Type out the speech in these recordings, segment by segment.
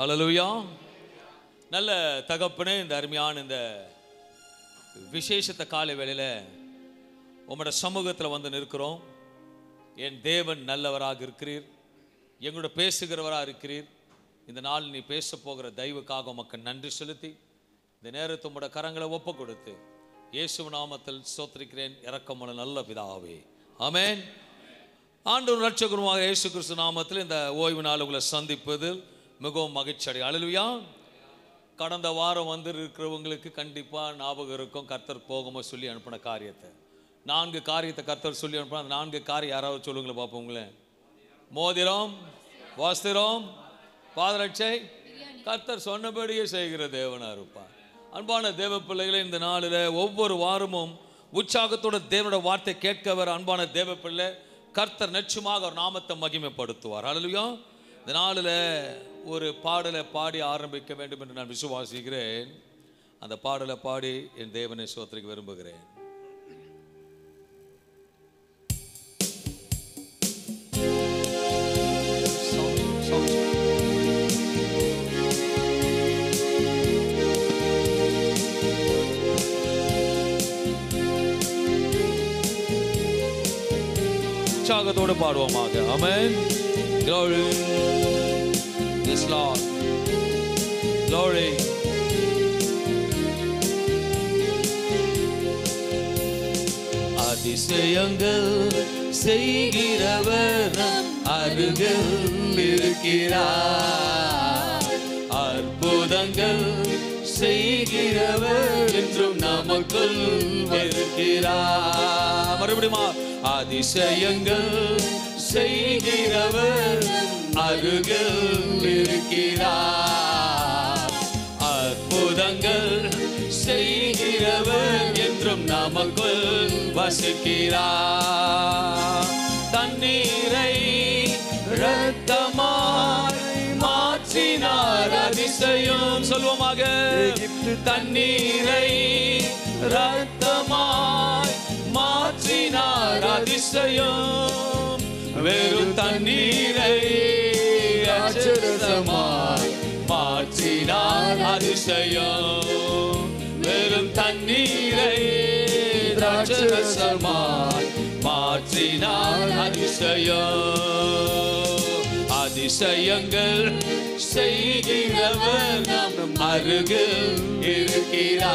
ஹல்லேலூயா. நல்ல தகப்பனே, இந்த அருமையான இந்த விசேஷத்த காலை வேளையில் உம்முடைய சமூகத்தில் வந்து நிற்கிறோம். என் தேவன் நல்லவராக இருக்கிறீர், எங்களோட பேசுகிறவராக இருக்கிறீர். இந்த நாள் நீ பேச போகிற தயவுக்காக உமக்கு நன்றி செலுத்தி இந்த நேரத்தை உம்முடைய கரங்களை ஒப்பு கொடுத்து இயேசு நாமத்தில் ஸ்தோத்திரிக்கிறேன். இரக்கமுள்ள நல்ல பிதாவே, ஆமென். ஆண்டவர் இரட்சகருமாக இயேசு கிறிஸ்து நாமத்தில் இந்த ஓய்வு நாள் உங்களை சந்திப்பதில் மிகவும் மகிழ்ச்சி அடை. அல்லேலூயா. கடந்த வாரம் வந்து இருக்கிறவங்களுக்கு கண்டிப்பாக ஞாபகம் இருக்கும், கர்த்தர் போகும்போது சொல்லி அனுப்பின காரியத்தை. 4 காரியத்தை கர்த்தர் சொல்லி அனுப்பின. அந்த 4 காரியம் யாராவது சொல்லுங்களேன் பார்ப்போங்களேன். மோதிரம், வஸ்திரம், பாதரட்சை. கர்த்தர் சொன்னபடியே செய்கிற தேவனாக இருப்பார். அன்பான தேவ பிள்ளைகளை, இந்த நாளில் ஒவ்வொரு வாரமும் உற்சாகத்தோட தேவனோட வார்த்தை கேட்க வர அன்பான தேவ பிள்ளை, கர்த்தர் நிச்சயமாக ஒரு நாமத்தை மகிமைப்படுத்துவார். அல்லேலூயா. இந்த நாளில் ஒரு பாடலை பாடி ஆரம்பிக்க வேண்டும் என்று நான் விசுவாசிக்கிறேன். அந்த பாடலை பாடி என் தேவனை ஸ்தோத்திரிக்க விரும்புகிறேன். உற்சாகத்தோடு பாடுவோமாக. ஆமென். Glory. Yes, Lord. Glory. அதிசயங்கள் செய்கிறவர் நம் அருகில் இருக்கிறார். அற்புதங்கள் செய்கிறவர் என்றும் நமக்குள் இருக்கிறார். மறுபடியும் அதிசயங்கள் செய்கிறவர் அருகில் இருக்கிறார். அற்புதங்கள் செய்கிறவர் என்றும் நமக்குள் வசிக்கிறார். தண்ணீரை இரத்தமாய் மாற்றினார். அதிசயம் சொல்வோமாக. தண்ணீரை இரத்தமாய் மாற்றினார். அதிசயம். வெறும் தண்ணீரை அச்சரசமாய் மாற்றினார். அதிசயம். வெறும் தண்ணீரை அச்சரசமாய் மாற்றினார். அதிசயம். அதிசயங்கள் செய்கிறவர் நம் அருகில் இருக்கிறார்.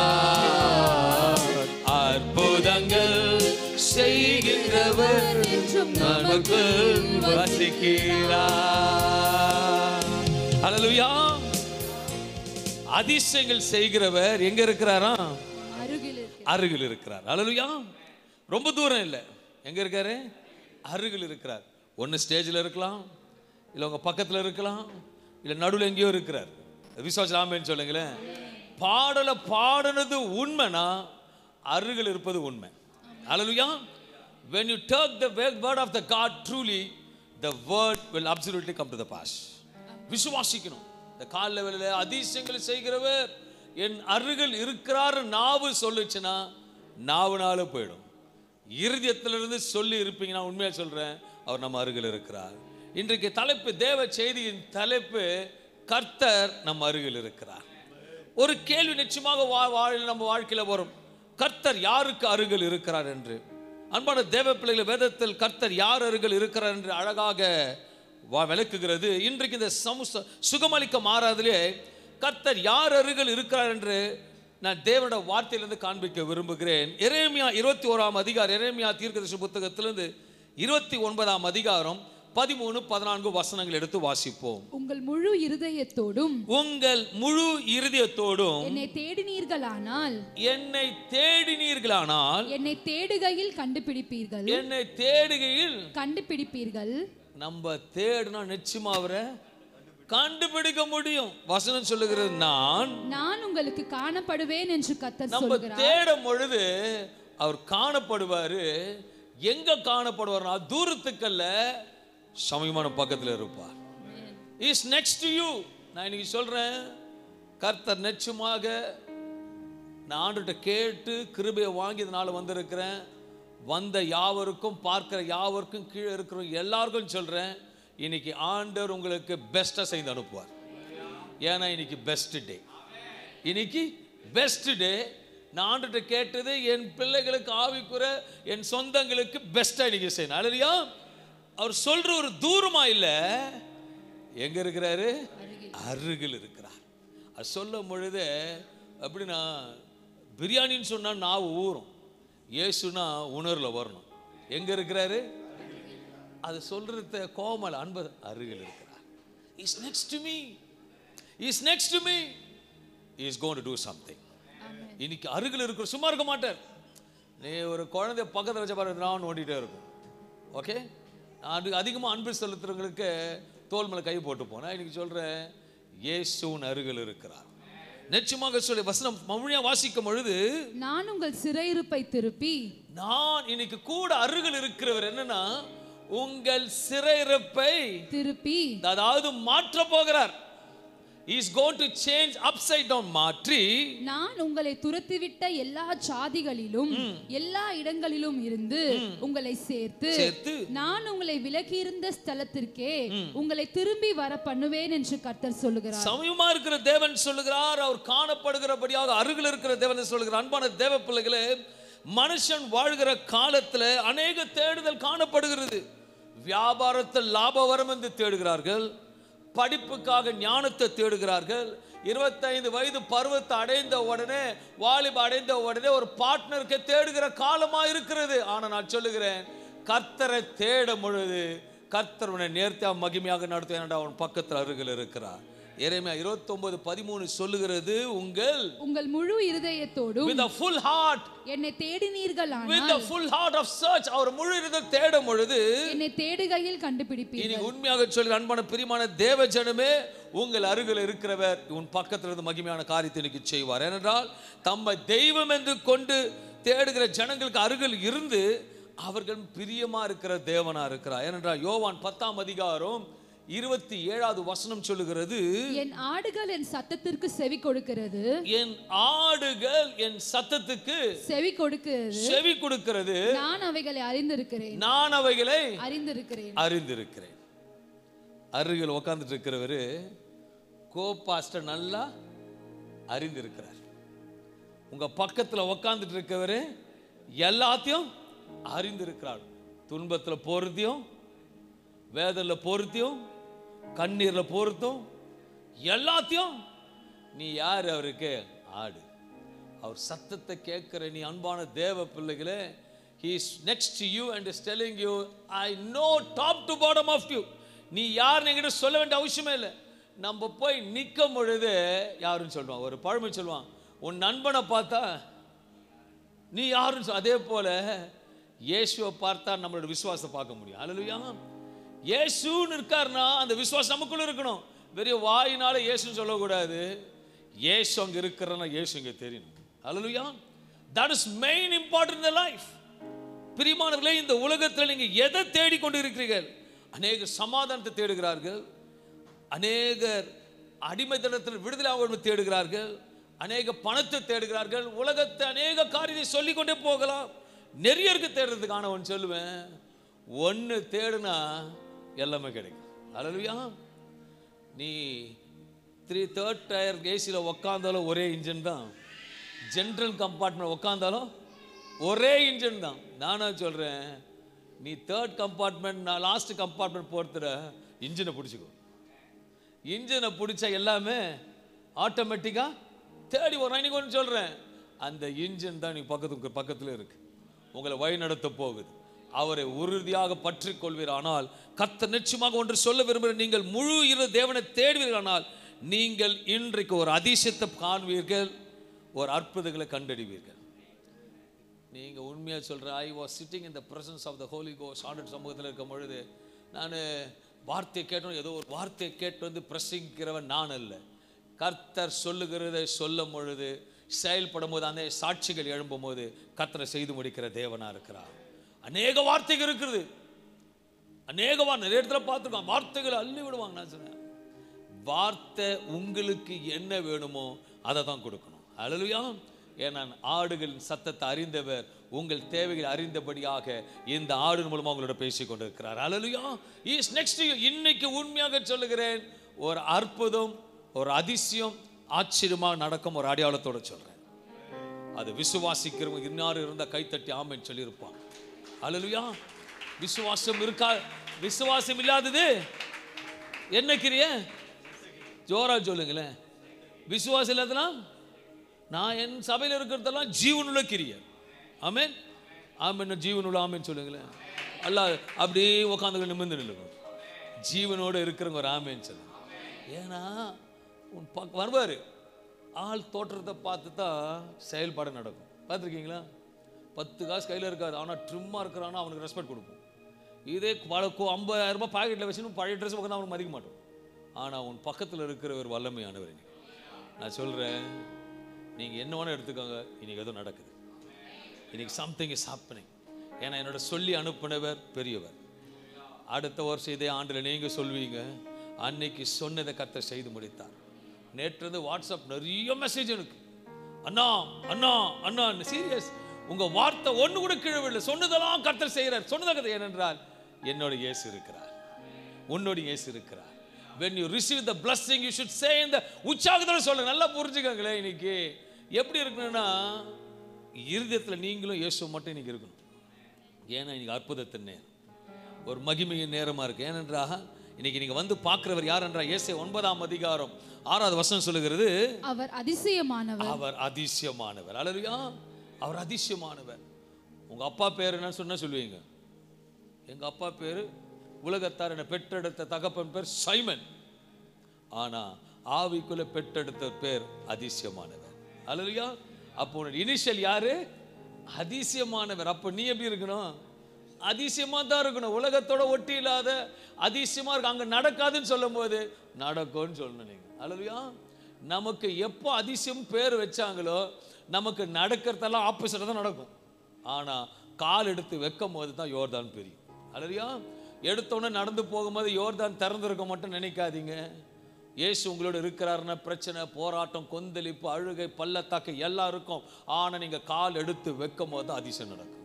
அற்புதங்கள் செய்கிறவர் நமக்குள் வசிக்கிறார். அல்லேலூயா. அதிசயங்கள் செய்கிறவர் எங்க இருக்கிறாரா? அருகில் இருக்கிறார். அல்லேலூயா. ரொம்ப தூரம் இல்லை. எங்க இருக்காரு? அருகில் இருக்கிறார். ஒன்னு ஸ்டேஜில் இருக்கலாம், இல்லை உங்க பக்கத்தில் இருக்கலாம், இல்லை நடுவில் எங்கேயோ இருக்கிறார். விசுவாசம் ஆமென் சொல்லுங்களேன். பாடலை பாடுனது உண்மைனா அருகில் இருப்பது உண்மை. அல்லேலூயா. When you take the word of the God truly, the word will absolutely come to the pass. விசுவாசிக்கணும். இந்த கால லெவலில் அதிசயங்கள் செய்கிறவர் என் அருகில் இருக்கிறார் நாவு சொல்லுச்சுன்னா நாவுனால போயிடும். இருதயத்திலிருந்து சொல்லி இருப்பீங்கன்னா உண்மையாக சொல்றேன், அவர் நம்ம அருகில் இருக்கிறார். இன்றைக்கு தலைப்பு, தேவ செய்தியின் தலைப்பு, கர்த்தர் நம் அருகில் இருக்கிறார். ஒரு கேள்வி நிச்சயமாக நம்ம வாழ்க்கையில் வரும், கர்த்தர் யாருக்கு அருகில் இருக்கிறார் என்று. அன்பான தேவ பிள்ளைகள், வேதத்தில் கர்த்தர் யார் அருகில் இருக்கிறார் என்று அழகாக விளக்குகிறது. இன்றைக்கு இந்த சுகமளிக்க மாறாதிலே கர்த்தர் யார் அருகில் இருக்கிறார் என்று நான் தேவனோட வார்த்தையிலிருந்து காண்பிக்க விரும்புகிறேன். எரேமியா 21ஆம் அதிகாரம், எரேமியா தீர்க்கதரிசி புத்தகத்திலிருந்து 29ஆம் அதிகாரம் 13-14 வசனங்கள் எடுத்து வாசிப்போம். உங்கள் முழு இருதயத்தோடும் என்னை தேடினீர்களானால் என்னை தேடுகையில் கண்டுபிடிப்பீர்கள். நம்ம தேடினா நிச்சயமா அவரை கண்டுபிடிக்க முடியும். வசனம் சொல்லுகிறது, நான் உங்களுக்கு காணப்படுவேன் என்று கர்த்தர் சொல்கிறார். நம்ம தேடும் பொழுது அவர் காணப்படுவாரு. எங்க காணப்படுவார்னா தூரத்துக்கல்ல, சமீபமான பக்கத்தில் இருப்பார். Is next to you. நான் இன்னைக்கு சொல்றேன், கர்த்தர் நிச்சயமாக நான் ஆண்டுகிட்ட கேட்டு கிருபையை வாங்கியதுனால வந்திருக்கிறேன். வந்த யாவருக்கும், பார்க்கிற யாவருக்கும், கீழே இருக்கிற எல்லாருக்கும் சொல்றேன், இன்னைக்கு ஆண்டவர் உங்களுக்கு பெஸ்ட்டாக செய்து அனுப்புவார். ஏன்னா இன்னைக்கு பெஸ்ட் டே. இன்னைக்கு பெஸ்ட் டே. நான் ஆண்டுகிட்ட கேட்டது என் பிள்ளைகளுக்கு ஆவிக்குற என் சொந்தங்களுக்கு பெஸ்டா இன்னைக்கு செய்யணும். அல்லையா? அவர் சொல்ற ஒரு தூரமா இல்ல, எங்க இருக்கிறாரு? அருகில் இருக்கிறார். அது சொல்லும் பொழுது அப்படின்னா பிரியாணின்னு சொன்னா நாவு ஊறும், இயேசுனா உணர்வுல வரணும். எங்க இருக்கிறாரு? அது சொல்றது கோமல் அன்பு. அருகில் இருக்கிறார். Is next to me, is next to me, is going to to something. இன்னைக்கு அருகில் இருக்கிற, சும்மா இருக்க மாட்டார். நீ ஒரு குழந்தை பக்கத்தில் வச்ச பாரு, நான் ஓடிட்டே இருக்கும். ஓகே, அது அதிகமாக அன்பு செலுத்துறவங்களுக்கு தோல் மேலே கை போட்டு போனா, இன்னைக்கு சொல்றேன் இயேசுவின் அருகில் இருக்கிறார். நிச்சயமாக சொல்லி வசனம் மறுபடியா வாசிக்கும் பொழுது, நான் உங்கள் சிறையிருப்பை திருப்பி, நான் இன்னைக்கு கூட அருகில் இருக்கிறவர் என்னன்னா உங்கள் சிறையிருப்பை திருப்பி, அதாவது மாற்ற போகிறார். He is going to change upside down. மாற்றி, நான் உங்களை துரத்திவிட்ட எல்லா சாதிகளிலும் எல்லா இடங்களிலும் இருந்து உங்களை சேர்த்து நான் உங்களை விலகி இருந்த ஸ்தலத்திற்கே உங்களை திரும்பி வர பண்ணுவேன் என்று கர்த்தர் சொல்லுகிறார். சமயமா இருக்கிற தேவன் சொல்லுகிறார். அவர் காணப்படுகிறபடியாக அருகில் இருக்கிற தேவன் சொல்லுகிறார். அன்பான தேவ பிள்ளைகளே, மனுஷன் வாழ்கிற காலத்துல அநேக தேடுதல் காணப்படுகிறது. வியாபாரத்தில் லாபம் வரும் என்று தேடுகிறார்கள், படிப்புக்காக ஞானத்தை தேடுகிறார்கள், 25 வயது பருவத்தை அடைந்த உடனே, வாலிப அடைந்த உடனே ஒரு பார்ட்னருக்கு தேடுகிற காலமா இருக்கிறது. ஆனா நான் சொல்லுகிறேன், கர்த்தரை தேடும் பொழுது கர்த்தர் உன்னை நேர்த்தியா மகிமையாக நடத்துவேன். அவன் பக்கத்தில் அருகில் இருக்கிறார். எரேமியா 29:13 சொல்லுகிறது, உங்கள் முழு இருதயத்தோடும் with a full heart என்னை தேடினீர்களானால், with a full heart of search, அவர் முழு இருதயத்தோடு தேடும் பொழுது என்னை தேடுகையில் கண்டுபிடிப்பீர்கள். இனி உண்மையாக சொல்லி அன்பான பிரியமான தேவ ஜனமே, உங்கள் அருகில் இருக்கிறவர் உன் பக்கத்தில் இருந்து மகிமையான காரியத்தை இன்னைக்கு செய்வார். ஏனென்றால் தம்மை தெய்வம் என்று கொண்டு தேடுகிற ஜனங்களுக்கு அருகில் இருந்து அவர்கள் பிரியமா இருக்கிற தேவனா இருக்கிறார். ஏனென்றால் யோவான் 10:27 வசனம் சொல்லுகிறது, என் ஆடுகள் என் சத்தத்திற்கு செவி கொடுக்கிறது, என் ஆடுகள் என் சத்தத்துக்கு செவி கொடுக்கிறது, நான் அவைகளை அறிந்திருக்கிறேன், நான் அவைகளை அறிந்திருக்கிறேன். அருகில் உட்கார்ந்துட்டு இருக்கிறவரு கோபாஸ்டர் நல்லா அறிந்திருக்கிறார். உங்க பக்கத்துல உட்கார்ந்துட்டு இருக்கவரு எல்லாத்தையும் அறிந்திருக்கிறார். துன்பத்துல போறதையும், வேதல்ல போறதையும், கண்ணீர்ல போறதும் எல்லாத்தையும் நீ யார்? அவருக்கு ஆடு. அவர் சத்தத்தை கேட்கிற நீ அன்பான தேவ பிள்ளைகளே, he is next to you and is telling you, I know top to bottom of you. நீ யார் என்கிட்ட சொல்ல வேண்டிய அவசியமே இல்லை. நம்ம போய் நிற்கும் பொழுது யாருன்னு சொல்லுவான், ஒரு பழமை சொல்லுவான், உன் நண்பனை பார்த்தா நீ யாருன்னு. அதே போல இயேசுவை பார்த்தா நம்மளோட விசுவாசத்தை பார்க்க முடியும். அல்லேலூயா. இயேசுன்னு இருக்காருன்னா அந்த விசுவாசம் நமக்குள்ள இருக்கணும். வெறும் வாயினால இயேசுன்னு சொல்லக்கூடாது. இயேசு அங்க இருக்கிறன்னா இயேசு இங்க தெரியணும். Hallelujah. That is main important in life. பிரியமானவர்களே, இந்த உலகத்தில் நீங்க எதை தேடிக்கொண்டு இருக்கிறீர்கள்? அநேகர் சமாதானத்தை தேடுகிறார்கள், அநேகர் அடிமைத்தனத்தில் விடுதலை தேடுகிறார்கள், அநேக பணத்தை தேடுகிறார்கள், உலகத்தை அநேக காரியத்தை சொல்லிக்கொண்டே போகலாம். நிறைய இருக்கு தேடுறதுக்கான ஒன்று சொல்லுவேன், ஒன்று தேடுனா எல்லாமே கிடைக்கும். அல்லேலூயா. நீ 3rd டயர் ஏசியில் உக்காந்தாலும் ஒரே இன்ஜின் தான், ஜென்ரல் கம்பார்ட்மெண்ட் உக்காந்தாலும் ஒரே இன்ஜின் தான். நானா சொல்றேன், நீ 3rd கம்பார்ட்மெண்ட், நான் லாஸ்ட் கம்பார்ட்மெண்ட் போகிறதுல இன்ஜினை பிடிச்சிக்கோ. இன்ஜினை பிடிச்சா எல்லாமே ஆட்டோமேட்டிக்காக தேடி வரும். இன்னைக்கு ஒன்று சொல்கிறேன், அந்த இன்ஜின் தான் நீ பக்கத்தில் இருக்கு, உங்களை வழி நடத்த போகுது. அவரை உறுதியாக பற்றி கொள்வீர். ஆனால் கர்த்தர் நிச்சயமாக ஒன்று சொல்ல விரும்புகிற, நீங்கள் முழு இரு தேவனை தேடுவீர்களானால் நீங்கள் இன்றைக்கு ஒரு அதிசயத்தை காண்பீர்கள், ஒரு அற்புதங்களை கண்டறிவீர்கள். நீங்கள் உண்மையாக சொல்கிற, I was sitting in the presence of the holy ghost. ஆண்டவர் சமூகத்தில் இருக்கும் பொழுது நான் வார்த்தையை கேட்டோம், ஏதோ ஒரு வார்த்தையை கேட்டு வந்து பிரசங்கிக்கிறவன் நான் அல்ல. கர்த்தர் சொல்லுகிறதை சொல்லும் பொழுது, செயல்படும் போது, அந்த சாட்சிகள் எழும்பும் போது கர்த்தரை செய்து முடிக்கிற தேவனா இருக்கிறார். அநேக வார்த்தைகள் இருக்குது, அநேக நிறைய இடத்துல பார்த்துருக்கோம், வார்த்தைகளை அள்ளி விடுவாங்க. நான் சொன்னேன், வார்த்தை உங்களுக்கு என்ன வேணுமோ அதை தான் கொடுக்கணும். அல்லேலூயா. ஏன்னா ஆடுகளின் சத்தத்தை அறிந்தவர் உங்கள் தேவைகளை அறிந்தபடியாக இந்த ஆடு மூலமாக உங்களோட பேசிக் கொண்டிருக்கிறார். Hallelujah. Is next to you. இன்னைக்கு உண்மையாக சொல்லுகிறேன், ஒரு அற்புதம் ஒரு அதிசயம் ஆச்சரியமாக நடக்கும் ஒரு அடையாளத்தோட சொல்றேன். அது விசுவாசிக்கிறவங்க இன்னாரு இருந்தா கைத்தட்டி ஆமென்னு சொல்லியிருப்பான். அல்லேலூயா. விசுவாசம் இருக்கா? விசுவாசம் இல்லாதது என்ன கிரியை? ஜோரா சொல்லுங்களேன். விசுவாசம் இல்லாதலாம் நான் என் சபையில் இருக்கிறதெல்லாம் ஜீவனுள்ள கிரியை. ஆமென். ஆமென். ஜீவனுள்ள ஆமென்னு சொல்லுங்களேன். அல்ல அப்படியே உட்காந்து நிமிர்ந்து நில்லுங்க. ஜீவனோடு இருக்கிறவங்க ஒரு ஆமென்னு சொல்லுங்க. ஏன்னா உன் வருவார் ஆள் தோற்றத்தை பார்த்து தான் செயல்பாடு நடக்கும். பார்த்துருக்கீங்களா? 10 காசு கையில் இருக்காது, ஆனால் ட்ரிம்மாக இருக்கிறான்னா அவனுக்கு ரெஸ்பெக்ட் கொடுப்போம். இதே 50,000 ரூபாய் பாக்கெட்டில் வச்சுன்னு பழைய ட்ரெஸ் உட்காந்து அவனுக்கு மதிக்க மாட்டோம். ஆனால் உன் பக்கத்தில் இருக்கிற ஒரு வல்லமையானவர். நான் சொல்கிறேன், நீங்கள் என்ன வேணால் எடுத்துக்கோங்க, இன்னைக்கு எதுவும் நடக்குது. இன்னைக்கு சம்திங் இஸ் ஹேப்பனிங். ஏன்னா என்னோட சொல்லி அனுப்பினவர் பெரியவர். அடுத்த வருஷம் இதே ஆண்டில் நீங்கள் சொல்வீங்க, அன்னைக்கு சொன்னதை கர்த்தர் செய்து முடித்தார். நேற்று வந்து வாட்ஸ்அப் நிறைய மெசேஜ் எனக்கு, அண்ணா அண்ணா அண்ணா சீரியஸ், உங்க வார்த்தை ஒன்று கூட கீழவில்லை, சொன்னதெல்லாம் கர்த்தர் செய்கிறார். சொன்னதாக ஏனென்றால் என்னோட இயேசு இருக்கிறார், உன்னோட இயேசு இருக்கிறார். when you receive the blessing you should say in the உற்சாகத்தோட சொல்லுங்க. நல்லா புரிஞ்சுக்கங்களேன். இன்னைக்கு எப்படி இருக்கணும்னா இருதயத்தில் நீங்களும் இயேசு மட்டும் இன்னைக்கு இருக்கணும். ஏன்னா இன்னைக்கு அற்புதத்தின் நேரம், ஒரு மகிமையின் நேரமா இருக்கு. ஏனென்றா இன்னைக்கு நீங்க வந்து பார்க்கிறவர் யார் என்றா ஏசாயா 9ஆம் அதிகாரம் 6வது வசனம் சொல்லுகிறது, அவர் அதிசயமானவர். அவர் அதிசயமானவர். அல்லேலூயா. அவர் அதிசயமானவர். உங்க அப்பா பேர் என்ன சொன்னா சொல்லுவீங்க? எங்க அப்பா பேரு உலகத்தார் என்னை பெற்றெடுத்த தகப்பன் பேர் சைமன். ஆனா ஆவிக்குள்ள பெற்றெடுத்த பேர் அதிசயமானவர். அல்லேலூயா. அப்போ இனிஷியல் யாரு? அதிசயமானவர். அப்போ நீ எப்படி இருக்கணும்? அதிசயமா தான் இருக்கணும். உலகத்தோட ஒட்டி இல்லாத அதிசயமா இருக்கு. அங்க நடக்காதுன்னு சொல்லும் போது நடக்கும்னு சொல்லணும் நீங்க. அல்லேலூயா. நமக்கு எப்போ அதிசயம் பேர் வச்சாங்களோ நமக்கு நடக்கிறதெல்லாம் ஆப்போசிட்டா தான் நடக்கும். ஆனா கால் எடுத்து வைக்கும் போது தான் யோர்தான் பெரியும். அல்லேலூயா. எடுத்தோன்னே நடந்து போகும்போது யோர்தான் திறந்திருக்க மட்டும் நினைக்காதீங்க. இயேசு உங்களோட இருக்கிறாருன்னா பிரச்சனை, போராட்டம், கொந்தளிப்பு, அழுகை, பள்ளத்தாக்கு எல்லாம் இருக்கும். ஆனா நீங்க கால் எடுத்து வைக்கும் போது தான் அதிசயம் நடக்கும்.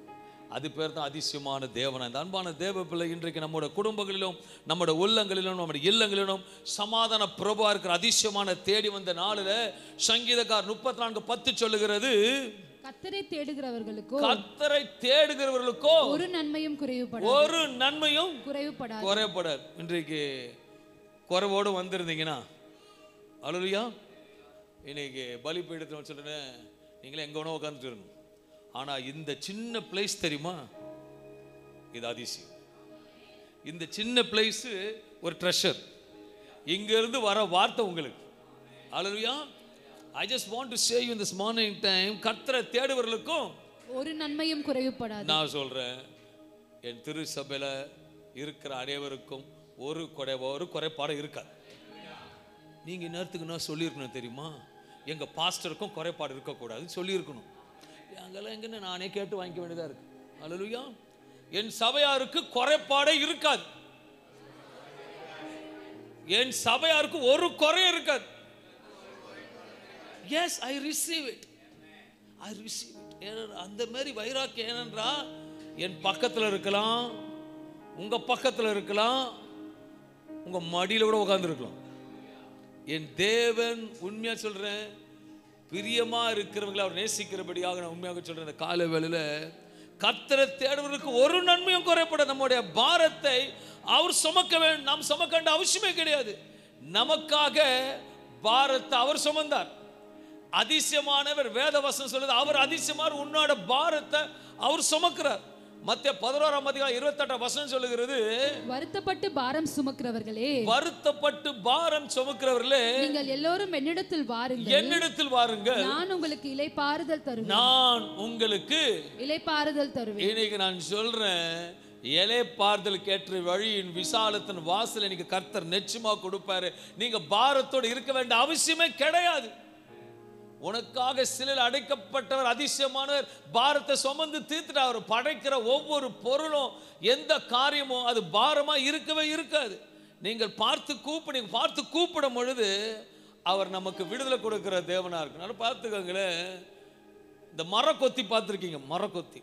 அது பேர் தான் அதிசயமான தேவனா. இந்த அன்பான தேவ பிள்ளை, இன்றைக்கு நம்முடைய குடும்பங்களிலும் நம்முடைய உள்ளங்களிலும் நம்முடைய இல்லங்களிலும் சமாதான பிரபுவா இருக்கிற அதிசயமான தேடி வந்த நாளில் சங்கீதக்கார் 34:10 சொல்லுகிறது, கர்த்தரை தேடுகிறவர்களுக்கோ, கர்த்தரை தேடுகிறவர்களுக்கோ ஒரு நன்மையும் குறைவுபடாது, ஒரு நன்மையும் குறைவுபடாது. இன்றைக்கு குறைவோடு வந்திருந்தீங்கன்னா அல்லேலூயா. இன்னைக்கு பலிபீடத்தில் சொல்றேன், நீங்களே எங்க வேணா உட்காந்துட்டு இருக்கணும். ஆனா இந்த சின்ன பிளேஸ் தெரியுமா, இது அதிசயம். இந்த சின்ன பிளேஸ் ஒரு ட்ரெஷர். இங்க இருந்து வர வார்த்தை உங்களுக்கு. அல்லேலூயா. I just want to say you in this morning time, கர்த்தரை தேடுவர்களுக்கும் ஒரு நன்மையும் குறைவுபடாது. நான் சொல்றேன், என் திருச்சபையில இருக்கிற அனைவருக்கும் ஒரு குறைபாடு இருக்காது. நீங்க நேரத்துக்கு நான் சொல்லியிருக்கணும் தெரியுமா, எங்க பாஸ்டருக்கும் குறைபாடு இருக்கக்கூடாதுன்னு சொல்லியிருக்கணும். அங்கெல்லாம் எங்கன்னு நானே கேட்டு வாங்கிக்க வேண்டியதா இருக்கு. அல்லேலூயா. என் சபையாருக்கு குறைபாடே இருக்காது. என் சபையாருக்கு ஒரு குறையும் இருக்காது. Yes, I receive it. I receive it. அந்த மாதிரி வைராக்கியம் ஏனென்றா என் பக்கத்தில் இருக்கலாம், உங்க பக்கத்தில் இருக்கலாம், உங்க மடியில கூட உட்கார்ந்து இருக்கலாம். என் தேவன், உண்மையா சொல்றேன், பிரியமா இருக்கிறவங்களை அவர் நேசிக்கிறபடியாக நான் உண்மையாக சொல்றேன், இந்த கால வேளையில கர்த்தரை தேடுவதற்கு ஒரு நன்மையும் குறைப்பட நம்முடைய பாரத்தை அவர் சுமக்க வேண்டும். நாம் சுமக்க வேண்டிய அவசியமே கிடையாது. நமக்காக பாரத்தை அவர் சுமந்தார். அதிசயமானவர். வேதவசனம் சொல்லுது, அவர் அதிசயமானவர், உன்னோட பாரத்தை அவர் சுமக்கிறார். மத்தேயு 11ஆம் அதிகாரம் 28ஆம் வசனம் சொல்லுகிறது, வருத்தப்பட்டு பாரம் சுமக்கிறவர்களே, வருத்தப்பட்டு பாரம் சுமக்கிறவர்களே, நீங்கள் எல்லோரும் என்னிடத்தில் வாருங்கள், என்னிடத்தில் வாருங்கள், நான் உங்களுக்கு இளைப்பாறுதல் தருவேன், நான் உங்களுக்கு இளைப்பாறுதல் தருவேன். இன்னைக்கு நான் சொல்றேன், இளைப்பாறுதலுக்கு ஏற்ற வழியின் விசாலத்தின் வாசல் இன்னைக்கு கர்த்தர் நிச்சயமா கொடுப்பாரு. நீங்க பாரத்தோடு இருக்க வேண்டிய அவசியமே கிடையாது. உனக்காக சிலையில் அடைக்கப்பட்டவர் அதிசயமானவர். பாரத்தை சுமந்து தீர்த்துட்டு அவர் படைக்கிற ஒவ்வொரு பொருளும் எந்த காரியமும் அது பாரமா இருக்கவே இருக்காது. நீங்கள் பார்த்து கூப்பிடும் பொழுது அவர் நமக்கு விடுதலை கொடுக்கிற தேவனா இருக்கு. பார்த்துக்கங்களேன், இந்த மரக்கொத்தி பார்த்துருக்கீங்க? மரக்கொத்தி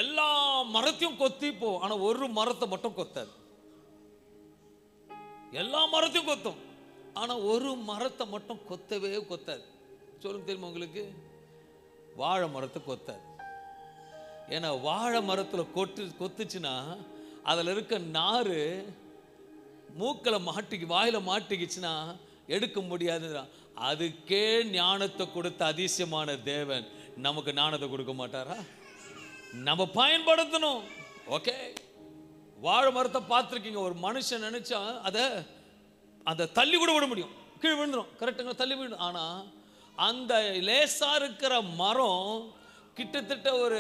எல்லா மரத்தையும் கொத்தி போ, ஆனா ஒரு மரத்தை மட்டும் கொத்தாது. எல்லா மரத்தையும் கொத்தும், ஆனா ஒரு மரத்தை மட்டும் கொத்தவே கொத்தாது. சொல்லுங்க, தெரியுமா உங்களுக்கு? வாழை மரத்தை கொத்தாது. ஏன்னா வாழை மரத்துல கொத்துச்சுன்னா அதுல இருக்க நாறு மூக்களை வாயில மாட்டிக்கிச்சுன்னா எடுக்க முடியாது. அதுக்கே ஞானத்தை கொடுத்த அதிசயமான தேவன் நமக்கு ஞானத்தை கொடுக்க மாட்டாரா? நம்ம பயன்படுத்தணும். ஓகே, வாழை மரத்தை பார்த்துருக்கீங்க. ஒரு மனுஷன் நினைச்சா அதை தள்ளி கூட விட முடியும், கீழே விழுந்துடும். கரெக்டுங்க, தள்ளி விடும். ஆனா அந்த லேசா இருக்கிற மரம் கிட்டத்தட்ட ஒரு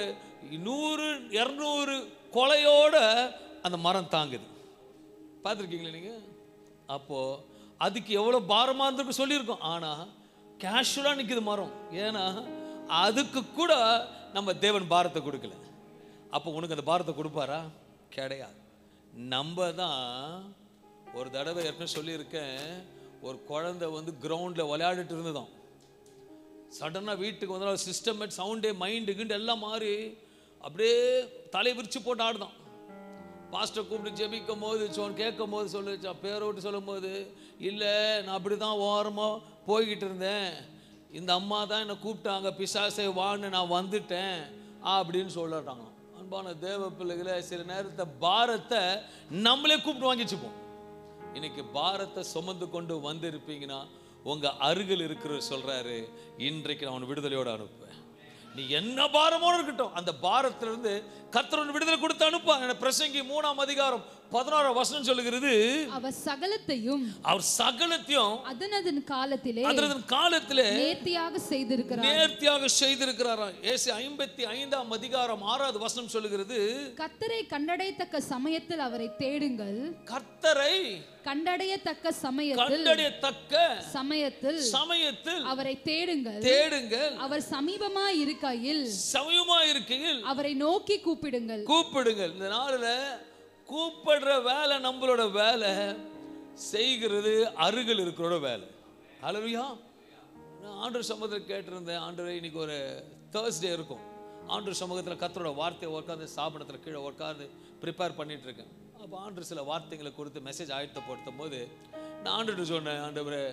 100-200 கொலையோட அந்த மரம் தாங்குது. பார்த்துருக்கீங்களா நீங்க? அப்போ அதுக்கு எவ்வளவு பாரமா இருந்திருக்கு சொல்லியிருக்கோம். ஆனா கேஷுவலா நிக்குது மரம். ஏன்னா அதுக்கு கூட நம்ம தேவன் பாரத்தை கொடுக்கல. அப்போ உனக்கு அந்த பாரத்தை கொடுப்பாரா? கிடையாது. நம்ம தான் ஒரு தடவை ஏற்கனவே சொல்லியிருக்கேன், ஒரு குழந்தை கிரவுண்டில் விளையாடிட்டு இருந்ததும் சடனாக வீட்டுக்கு வந்தாலும் சிஸ்டமேட் சவுண்டே மைண்டுக்குண்டு எல்லாம் மாறி அப்படியே தலை விரிச்சு போட்டு ஆடுதான். பாஸ்டர் கூப்பிட்டு ஜெபிக்கும் போது கேட்கும் போது சொல்லிச்சா, பேரோட்டு சொல்லும் போது, இல்லை நான் அப்படி தான் ஓரமாக போய்கிட்டு இருந்தேன், இந்த அம்மா தான் என்னை கூப்பிட்டாங்க, பிசாசை வான்னு நான் வந்துட்டேன் அப்படின்னு சொல்லிட்டாங்க. அன்பான தேவ பிள்ளைகளை, சில நேரத்தை பாரத்தை நம்மளே கூப்பிட்டு வாங்கிச்சுப்போம். இன்னைக்கு பாரத்தை சுமந்து கொண்டு வந்திருப்பீங்கன்னா உங்க அருகில் இருக்கிற சொல்றாரு, இன்றைக்கு நான் விடுதலையோடு அனுப்புவேன். நீ என்ன பாரமோடு இருக்கட்டும், அந்த பாரத்திலிருந்து கர்த்தர் விடுதலை கொடுத்து அனுப்புவாங்க. பிரசங்கி 3ஆம் அதிகாரம் 16ஆம் வசனம் சொல்லுகிறது, அவர் சகலத்தையும் அதனதன் காலத்திலே நேர்த்தியாக செய்திருக்கிறாராம். ஏசாயா 55ஆம் அதிகாரம் 6வது வசனம் சொல்லுகிறது, கர்த்தரை கண்டடையத்தக்க சமயத்தில் அவரை தேடுங்கள். கர்த்தரை கண்டடையத்தக்க சமயத்தில் அவரை தேடுங்கள். அவர் சமீபமாய் இருக்கையில் அவரை நோக்கி கூப்பிடுங்கள். இந்த நாளில் கூப்பிடுற வேலை நம்மளோட வேலை, செய்கிறது அருகில் இருக்கிறோட வேலை. ஹல்லேலூயா. நான் ஆண்டவர் சமூகத்தில் கேட்டிருந்தேன், ஆண்டவரே இன்னைக்கு ஒரு தேர்ஸ்டே இருக்கும், ஆண்டவர் சமூகத்தில் கர்த்தரோட வார்த்தையை உட்காந்து சாப்பிடத்தில் கீழே உட்காந்து ப்ரிப்பேர் பண்ணிட்டு இருக்கேன். அப்போ ஆண்டவர் சில வார்த்தைகளை கொடுத்து மெசேஜ் ஆயத்தப்படுத்தும் போது நான் ஆண்டவர் சொன்னேன், ஆண்டவரே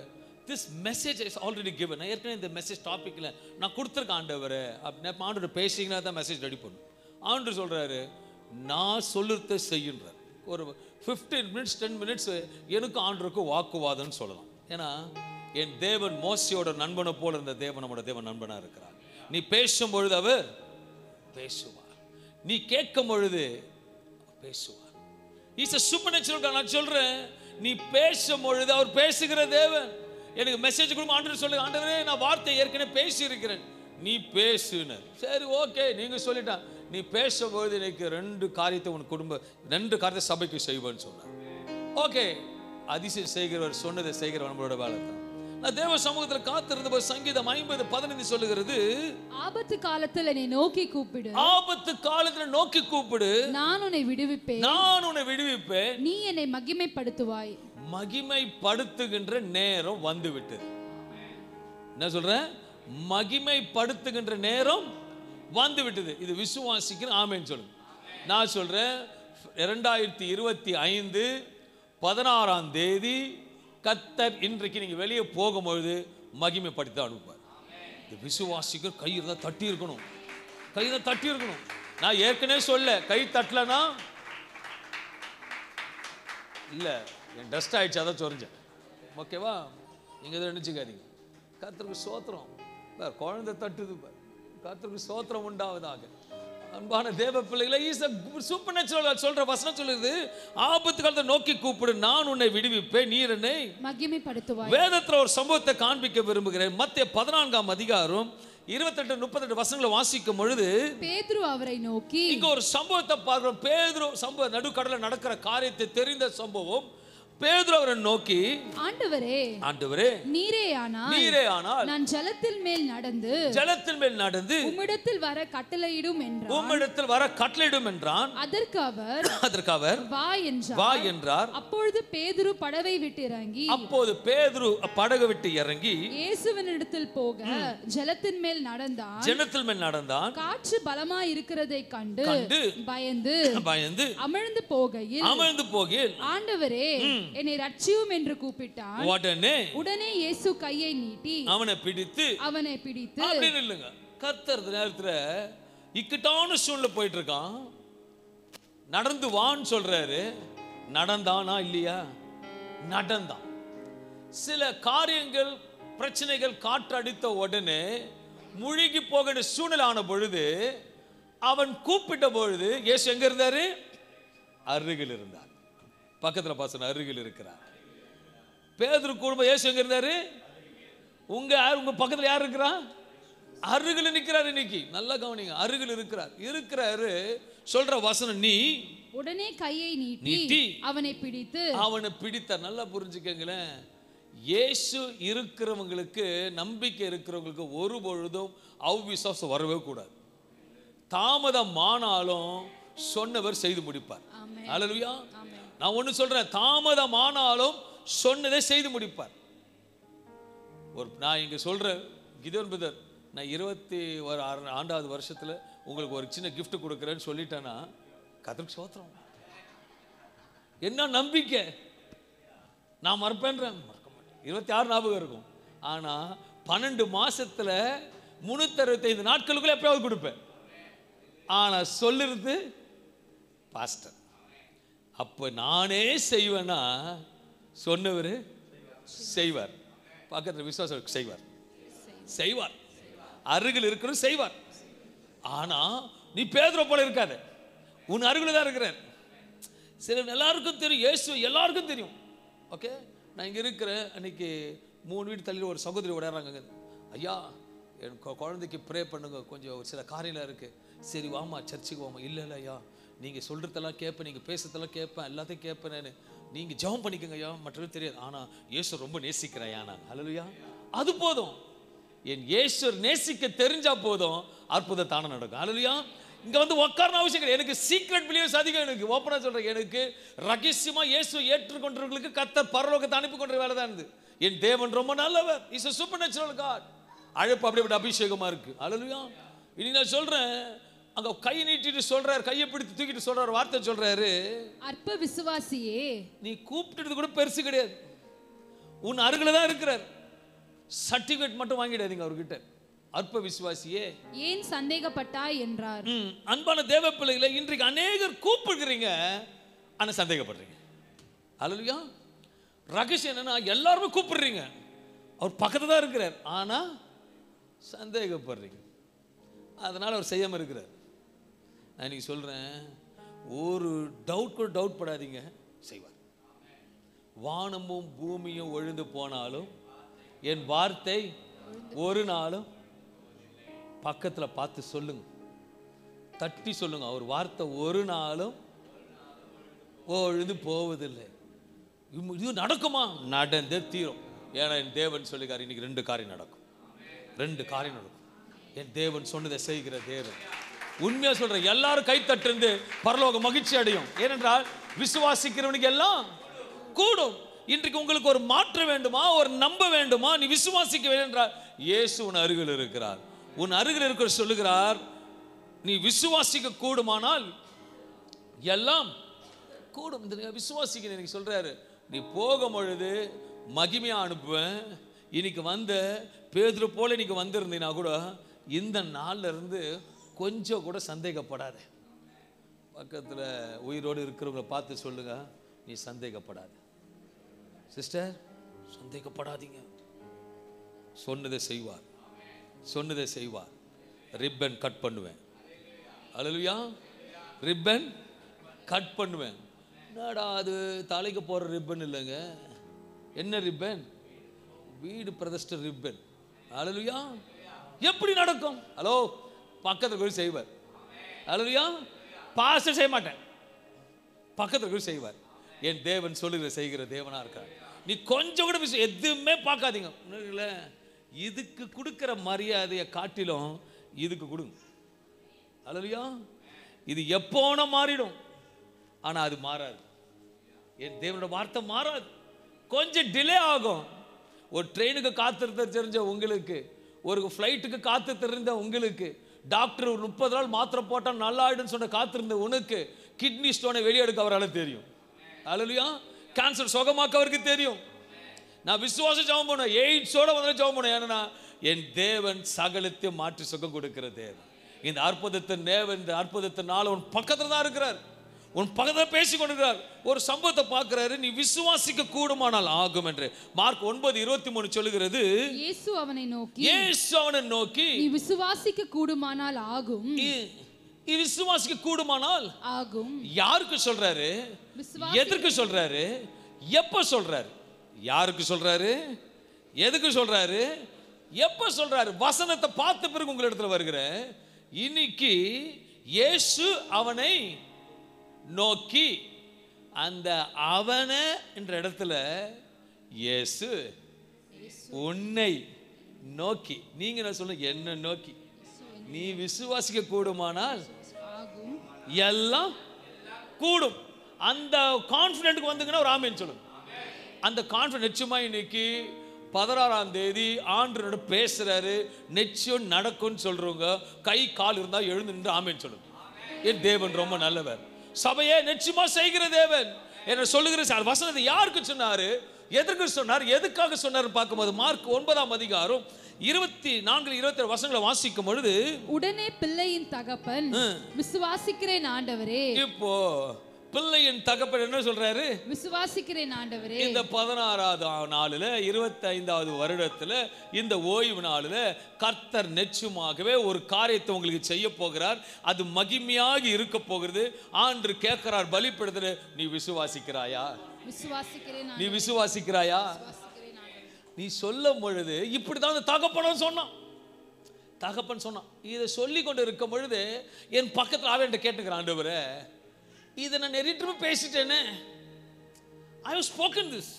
this message is already given. நான் ஏற்கனவே இந்த மெசேஜ் டாப்பிக்கில் நான் கொடுத்துருக்கேன் ஆண்டவரே அப்படின்னு. ஆண்டவர் பேசிங்கன்னா தான் மெசேஜ் ரெடி பண்ணும். ஆண்டவர் சொல்கிறாரு, நான் சொல்லுறத செய்யுன்றார். ஒரு 15 மினிட்ஸ் 10 மினிட்ஸ் எனக்கு ஆண்டவருக்கு வாக்குவாதம்னு சொல்லலாம். ஏன்னா என் தேவன் மோசையோட நண்பனை போல இருந்த தேவன் நம்மளோட தேவன் நண்பனா இருக்கிறார். நீ பேசும் பொழுது அவர் பேசுவார், நீ கேட்கும் பொழுது பேசுவார். Is a supernatural God. நான் சொல்றேன், நீ பேசும் பொழுது அவர் பேசுகிற தேவன். எனக்கு மெசேஜ் கொடுக்கும் ஆண்டவர் சொல்லுங்க, ஆண்டவரே நான் வார்த்தை ஏற்கனவே பேசி இருக்கிறேன், நீ பேசுன. சரி ஓகே, நீங்க சொல்லிட்டான், நீ பேசும்போது எனக்கு 2 காரியத்தை உன் குடும்ப 2 காரியத்தை சபைக்கு செய்வேன்னு சொன்னார். ஓகே, அதிசயம் செய்கிறவர் சொன்னதை செய்கிறவர் நம்மளோட வேலை தான். நான் தேவ சமூகத்தில் காத்திருந்த போது சங்கீதம் 50:15 சொல்லுகிறது, ஆபத்து காலத்தில் என்னை நோக்கி கூப்பிடு. ஆபத்து காலத்தில் நோக்கி கூப்பிடு, நான் உன்னை விடுவிப்பேன். நீ என்னை மகிமைப்படுத்துவாய். மகிமைப்படுத்துகின்ற நேரம் வந்து விட்டது. என்ன சொல்றேன்? மகிமைப்படுத்துகின்ற நேரம் வந்து விட்டது. இது விசுவாசிக்கிற ஆமென் சொல்லுங்க. நான் சொல்றேன், 2025 16ஆம் தேதி கர்த்தர் இன்றைக்கு நீங்க வெளியே போகும்பொழுது மகிமைப்படுத்த அனுப்புவார். இது விசுவாசிக்கிற கையில் தான் தட்டி இருக்கணும், கையில் தட்டி இருக்கணும். நான் ஏற்கனவே சொல்ல, கை தட்டலனா இல்ல என் டஸ்ட் ஆயிடுச்சு, அதான் சொரிஞ்சேன். ஓகேவா? நீங்க எதை நினைச்சுக்காதீங்க. கர்த்தருக்கு ஸ்தோத்திரம். குழந்தை தட்டுது, கர்த்தருக்கு ஸ்தோத்திரம் உண்டாவதாக. அன்பான தேவ பிள்ளைகளை, இஸ் a supernatural God. சொல்ற வசனம் சொல்லுது, ஆபத்து காலத்தை நோக்கி கூப்பிடு, நான் உன்னை விடுவிப்பேன், நீர் என்னை மகிமைப்படுத்துவாய். வேதத்துல ஒரு சம்பவத்தை காண்பிக்க விரும்புகிறேன். மத்தேயு 14ஆம் அதிகாரம் 28-38 வசனங்களை வாசிக்கும் பொழுது பேதுரு அவரை நோக்கி, இங்க ஒரு சம்பவத்தை பார்க்கிறோம். பேதுரு சம்பவம் நடுக்கடல்ல நடக்கிற காரியத்தை தெரிந்த சம்பவம். பேதுரு அவரை நோக்கி, ஆண்டவரே நீரே ஆனால் நான் ஜலத்தின் மேல் நடந்து உம்மிடத்தில் வர கட்டளையிடும் என்றான். அதற்கு அவர் வா என்றார். அப்பொழுது பேதுரு படகை விட்டு இறங்கி இயேசுவினிடத்தில் போக ஜலத்தின் மேல் நடந்தான். காற்று பலமாய் இருக்கிறதை கண்டு பயந்து அமிழ்ந்து போகையில், ஆண்டவரே என்னை ரட்சியும் என்று கூப்பிட்டான். உடனே இயேசு கையை நீட்டி அவனை பிடித்து அப்படின்னு இல்லைங்க. கர்த்தர் நேரத்துல இக்கட்டான சூழ்நிலை போயிட்டு இருக்கான். நடந்து வான்னு சொல்றாரு. நடந்தானா இல்லையா? நடந்தான். சில காரியங்கள் பிரச்சனைகள் காற்று அடித்த உடனே முழுகி போகிற சூழ்நிலை ஆன பொழுது அவன் கூப்பிட்ட பொழுது இயேசு எங்க இருந்தாரு? அருகில் இருந்தார். பக்கத்துல பாசன அருகில் இருக்கிறார். பேதுரு குடும்பம் இயேசு எங்க இருந்தாரு? உங்க பக்கத்துல யார் இருக்கிறா? அருகில் நிற்கிறார். இன்னைக்கு நல்லா கவனிங்க. அருகில் இருக்கிறாரு. சொல்ற வசனம், நீ உடனே கையை நீட்டி அவனை பிடித்த. நல்லா புரிஞ்சுக்கங்களேன். இயேசு இருக்கிறவங்களுக்கு, நம்பிக்கை இருக்கிறவங்களுக்கு ஒரு பொழுதும் அவ்விசுவாசம் வரவே கூடாது. தாமதமானாலும் சொன்னவர் செய்து முடிப்பார். அல்லேலூயா. நான் ஒன்று சொல்றேன், தாமதமானாலும் சொன்னதை செய்து முடிப்பார். நான் இங்க சொல்றேன், கிதோன் பிரதர், நான் 26வது வருஷத்துல உங்களுக்கு ஒரு சின்ன கிஃப்ட் கொடுக்குறேன்னு சொல்லிட்டேன்னா கர்த்தருக்கு ஸ்தோத்திரம். என்ன நம்பிக்கை? நான் மறப்பேன்றேன், மறக்க மாட்டேன். 26 ஞாபகம் இருக்கும். ஆனா 12 மாசத்துல 365 நாட்களுக்குள்ள எப்பயாவது கொடுப்பேன். ஆனா சொல்லுறது பாஸ்டர். அப்ப நானே செய்வேன்னா சொன்னவர் செய்வார். பக்கத்துல விசுவாசம் செய்வார். அருகில் இருக்கிறது செய்வார். ஆனா நீ பேதுரு போல இருக்காத. உன் அருகில் தான் இருக்கிறார். சில எல்லாருக்கும் தெரியும், இயேசு எல்லாருக்கும் தெரியும். ஓகே, நான் இங்க இருக்கிறேன். அன்னைக்கு 3 வீடு தள்ளி ஒரு சகோதரி விளையாடுறாங்க. ஐயா, என் குழந்தைக்கு ப்ரே பண்ணுங்க, கொஞ்சம் சில காரியம்லாம் இருக்கு. சரி வாமா, சர்ச்சுக்கு வாமா. இல்லை ஐயா, நீங்கள் சொல்கிறதெல்லாம் கேட்பேன், நீங்கள் பேசுறதெல்லாம் கேட்பேன், எல்லாத்தையும் கேட்பேன் நான். நீங்கள் ஜெபம் பண்ணிக்கோங்க ஐயா, மற்றவங்க தெரியாது. ஆனால் இயேசு ரொம்ப நேசிக்கிறேன் ஐயா நான். அல்லேலூயா. அது போதும். என் இயேசு நேசிக்க தெரிஞ்சா போதும், அற்புதம் தானே நடக்கும். அல்லேலூயா. இங்கே வந்து உட்காரணும் அவசியம் கிடையாது. எனக்கு சீக்ரெட் பிலீவர்ஸ் அதிகம். எனக்கு ஓப்பனாக சொல்கிறேன், எனக்கு ரகசியமாக இயேசு ஏற்றுக்கொண்டவர்களுக்கு கர்த்தர் பரலோகத்தை அனுப்பி கொண்ட வேலை தான் இருந்தது. என் தேவன் ரொம்ப நல்லவர். Is a supernatural God. அழைப்பு அப்படிப்பட்ட அபிஷேகமாக இருக்கு. அல்லேலூயா. இனி நான் சொல்கிறேன், அங்க கை நீட்டிட்டு சொல்றாரு, கையை பிடித்து தூக்கிட்டு சொல்றாரு, வார்த்தை சொல்றாரு, அற்ப விசுவாசியே, நீ கூப்பிட்டது கூட பெருசு கிடையாது, உன் அருகில தான் இருக்கிறார். சர்டிபிகேட் மட்டும் வாங்கிடாதீங்க அவர்கிட்ட. அற்ப விசுவாசியே, ஏன் சந்தேகப்பட்டாய் என்றார். அன்பான தேவ பிள்ளைகளை, இன்றைக்கு அநேகர் கூப்பிடுறீங்க, ஆனா சந்தேகப்படுறீங்க. அல்லேலூயா. ரகசியம் என்னன்னா, எல்லாருமே கூப்பிடுறீங்க, அவர் பக்கத்துல தான் இருக்கிறார், ஆனா சந்தேகப்படுறீங்க. அதனால அவர் செய்யாம இருக்கிறார். நான் இன்னைக்கு சொல்றேன், ஒரு டவுட் படாதீங்க, செய்வார். வானமும் பூமியும் ஒழிந்து போனாலும் என் வார்த்தை ஒரு நாளும், பக்கத்துல பார்த்து சொல்லுங்க, தட்டி சொல்லுங்க, அவர் வார்த்தை ஒரு நாளும் ஒழிந்து போவதில்லை. இது நடக்குமா? நடந்தே தீரும். ஏன்னா என் தேவன் சொல்லுகிறார், இன்னைக்கு 2 காரியம் நடக்கும். 2 காரியம் நடக்கும். என் தேவன் சொன்னதை செய்கிற தேவன். உண்மையா சொல்ற, எல்லாரும் கை தட்டு பரலோக மகிழ்ச்சி அடையும். ஏனென்றால் விசுவாசிக்கிறவனுக்கு எல்லாம் கூடும். இன்றைக்கு உங்களுக்கு ஒரு மாற்றம் வேண்டுமா, ஒரு நம்ப வேண்டுமா, நீ விசுவாசிக்க வேண்டும் என்றால் இயேசு உன் அருகில் இருக்கிறார். உன் அருகில் இருக்கிற சொல்லுகிறார், நீ விசுவாசிக்க கூடுமானால் எல்லாம் கூடும். விசுவாசிக்க எனக்கு சொல்றாரு, நீ போகும் பொழுது மகிமையா அனுப்புவேன். இன்னைக்கு வந்த பேதுரு போல இன்னைக்கு வந்திருந்தீனா கூட இந்த நாள்ல இருந்து கொஞ்சம் கூட சந்தேகப்படாத. பக்கத்துல உயிரோடு இருக்கிறவங்களை பார்த்து சொல்லுங்க, நீ சந்தேகப்படாத. சிஸ்டர், சந்தேகப்படாதீங்க, சொன்னதை செய்வார், சொன்னதை செய்வார். ரிப்பன் கட் பண்ணுவேன். அல்லேலூயா. ரிப்பன் கட் பண்ணுவேன். என்னடா அது, தலைக்கு போற ரிப்பன் இல்லைங்க. என்ன ரிப்பன்? வீடு பிரதிஷ்டை ரிப்பன். அல்லேலூயா. எப்படி நடக்கும்? ஹலோ, பக்கத்துல போய் செய்வார். அல்லேலூயா. பாஸ்டர் செய்ய மாட்டேன், பக்கத்துல போய் செய்வார். என் தேவன் சொல்லுகிற செய்கிற தேவனா இருக்கார். நீ கொஞ்சம் கூட எதுவுமே பார்க்காதீங்க. இதுக்கு கொடுக்கிற மரியாதையை காட்டிலும் இதுக்கு கொடுங்க. அல்லேலூயா. இது எப்போனா மாறிடும், ஆனா அது மாறாது. என் தேவனோட வார்த்தை மாறாது. கொஞ்சம் டிலே ஆகும். ஒரு ட்ரெயினுக்கு காத்திருந்த தெரிஞ்ச உங்களுக்கு, ஒரு ஃப்ளைட்டுக்கு காத்து தெரிந்த உங்களுக்கு, டாக்டர் ஒரு 30 நாள் மாத்திரை போட்டால் நல்லா ஆயிடுன்னு சொன்ன காத்திருந்த உனக்கு, கிட்னி ஸ்டோனை வெளியெடுக்க அவரால் தெரியும். அல்லேலூயா. கேன்சர் சுகமாக்க அவருக்கு தெரியும். நான் விசுவாசம் ஜெபம் பண்ணுவேன், எய்ட்ஸோட வந்து ஜெபம் பண்ணுவேன். ஏன்னா என் தேவன் சகலத்தையும் மாற்றி சுகம் கொடுக்கிற தேவன். இந்த அற்புதத்தினால உன் பக்கத்துல தான் இருக்கிறார், உன் பக்கத்தில் பேசி கொண்டிருக்கிறார். ஒரு சம்பவத்தை பார்க்கிறாரு, நீ விசுவாசிக்க கூடுமானால் ஆகும் என்று. மார்க் 9:23 சொல்லுகிறது, இயேசு அவனை நோக்கி நீ விசுவாசிக்க கூடுமானால் ஆகும். விசுவாசிக்க கூடுமானால் ஆகும். யாருக்கு சொல்றாரு? எதற்கு சொல்றாரு? எப்ப சொல்றாரு? யாருக்கு சொல்றாரு? எதுக்கு சொல்றாரு? எப்ப சொல்றாரு? வசனத்தை பார்த்த பிறகு உங்கள் இடத்துல வருகிறேன். இன்னைக்கு இயேசு அவனை நோக்கி, அந்த அவனை என்ற இடத்துல இயேசு உன்னை நோக்கி. நீங்க என்ன சொல்லுங்க? என்ன நோக்கி. நீ விசுவாசிக்க கூடுமானால் எல்லாம் கூடும். அந்த கான்ஃபிடென்ட்க்கு வந்துங்கன்னா ஒரு ஆமென் சொல்லுங்க. அந்த கான்ஃபிடென்ட் நிச்சயமா இன்னைக்கு 16ஆம் தேதி ஆண்டவரோட பேசுறாரு, நிச்சயம் நடக்கும்னு சொல்றவங்க கை கால் இருந்தா எழுந்து நின்று ஆமென் சொல்லுங்க. என் தேவன் ரொம்ப நல்லவர், சபையை நிச்சயமா செய்கிற தேவன் என்ன சொல்லுகிற வசனத்தை யாருக்கு சொன்னாரு? எதற்கு சொன்னார்? எதுக்காக சொன்னார் பார்க்கும்போது மார்க் 9ஆம் அதிகாரம் 24-27 வசனங்களை வாசிக்கும் பொழுது, உடனே பிள்ளையின் தகப்பன் விசுவாசிக்கிறேன் ஆண்டவரே. இப்போ பிள்ளையின் தகப்பன் என்ன சொல்றாரு? விசுவாசிக்கிறேன் ஆண்டவரே. இந்த 16வது நாளில் 25வது வருடத்துல இந்த ஓய்வு நாளில் கர்த்தர் நிச்சயமாகவே ஒரு காரியத்தை உங்களுக்கு செய்ய போகிறார். அது மகிமையாக இருக்க போகிறது. ஆண்டு கேட்கிறார், பலிப்படுத்துற, நீ விசுவாசிக்கிறாயா? நீ விசுவாசிக்கிறாயா? நீ சொல்லும் பொழுது இப்படிதான் அந்த தகப்பனும் சொன்னான். தகப்பன் சொன்னான். இதை சொல்லி கொண்டு இருக்கும் பொழுது என் பக்கத்தில் அவன் கேட்டுக்கிறான், ஆண்டவரே இதை நான் நெறிட்டு பேசிட்டேனே, ஐ ஹவ் ஸ்போக்கன் திஸ்,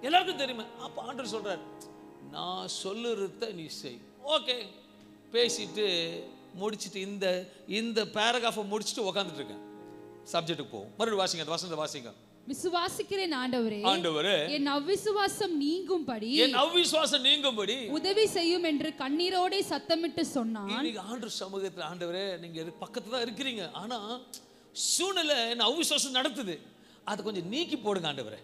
எல்லாருக்கும் தெரியுமா? அப்போ ஆண்டவர் சொல்றார், நான் சொல்லுறத நீ செய். ஓகே, பேசிட்டு முடிச்சுட்டு இந்த பேராகிராஃபை முடிச்சுட்டு உட்காந்துட்டு இருக்கேன். சப்ஜெக்ட்டுக்கு போவோம். மறுபடியும் வாசிங்க, அந்த வசனத்தை வாசிங்க. விசுவாசிக்கிறேன் ஆண்டவரே, ஆண்டவரே என் அவிசுவாசம் நீங்கும்படி உதவி செய்யும் என்று கண்ணீரோட சத்தமிட்டு சொன்னான். இன்னைக்கு ஆண்டவர் சமூகத்தில், ஆண்டவரே நீங்க பக்கத்துல தான் இருக்கிறீங்க, ஆனா சூழ்நிலை என்ன அவிசுவாசம் நடத்துது, அதை கொஞ்சம் நீக்கி போடுங்க ஆண்டவரே.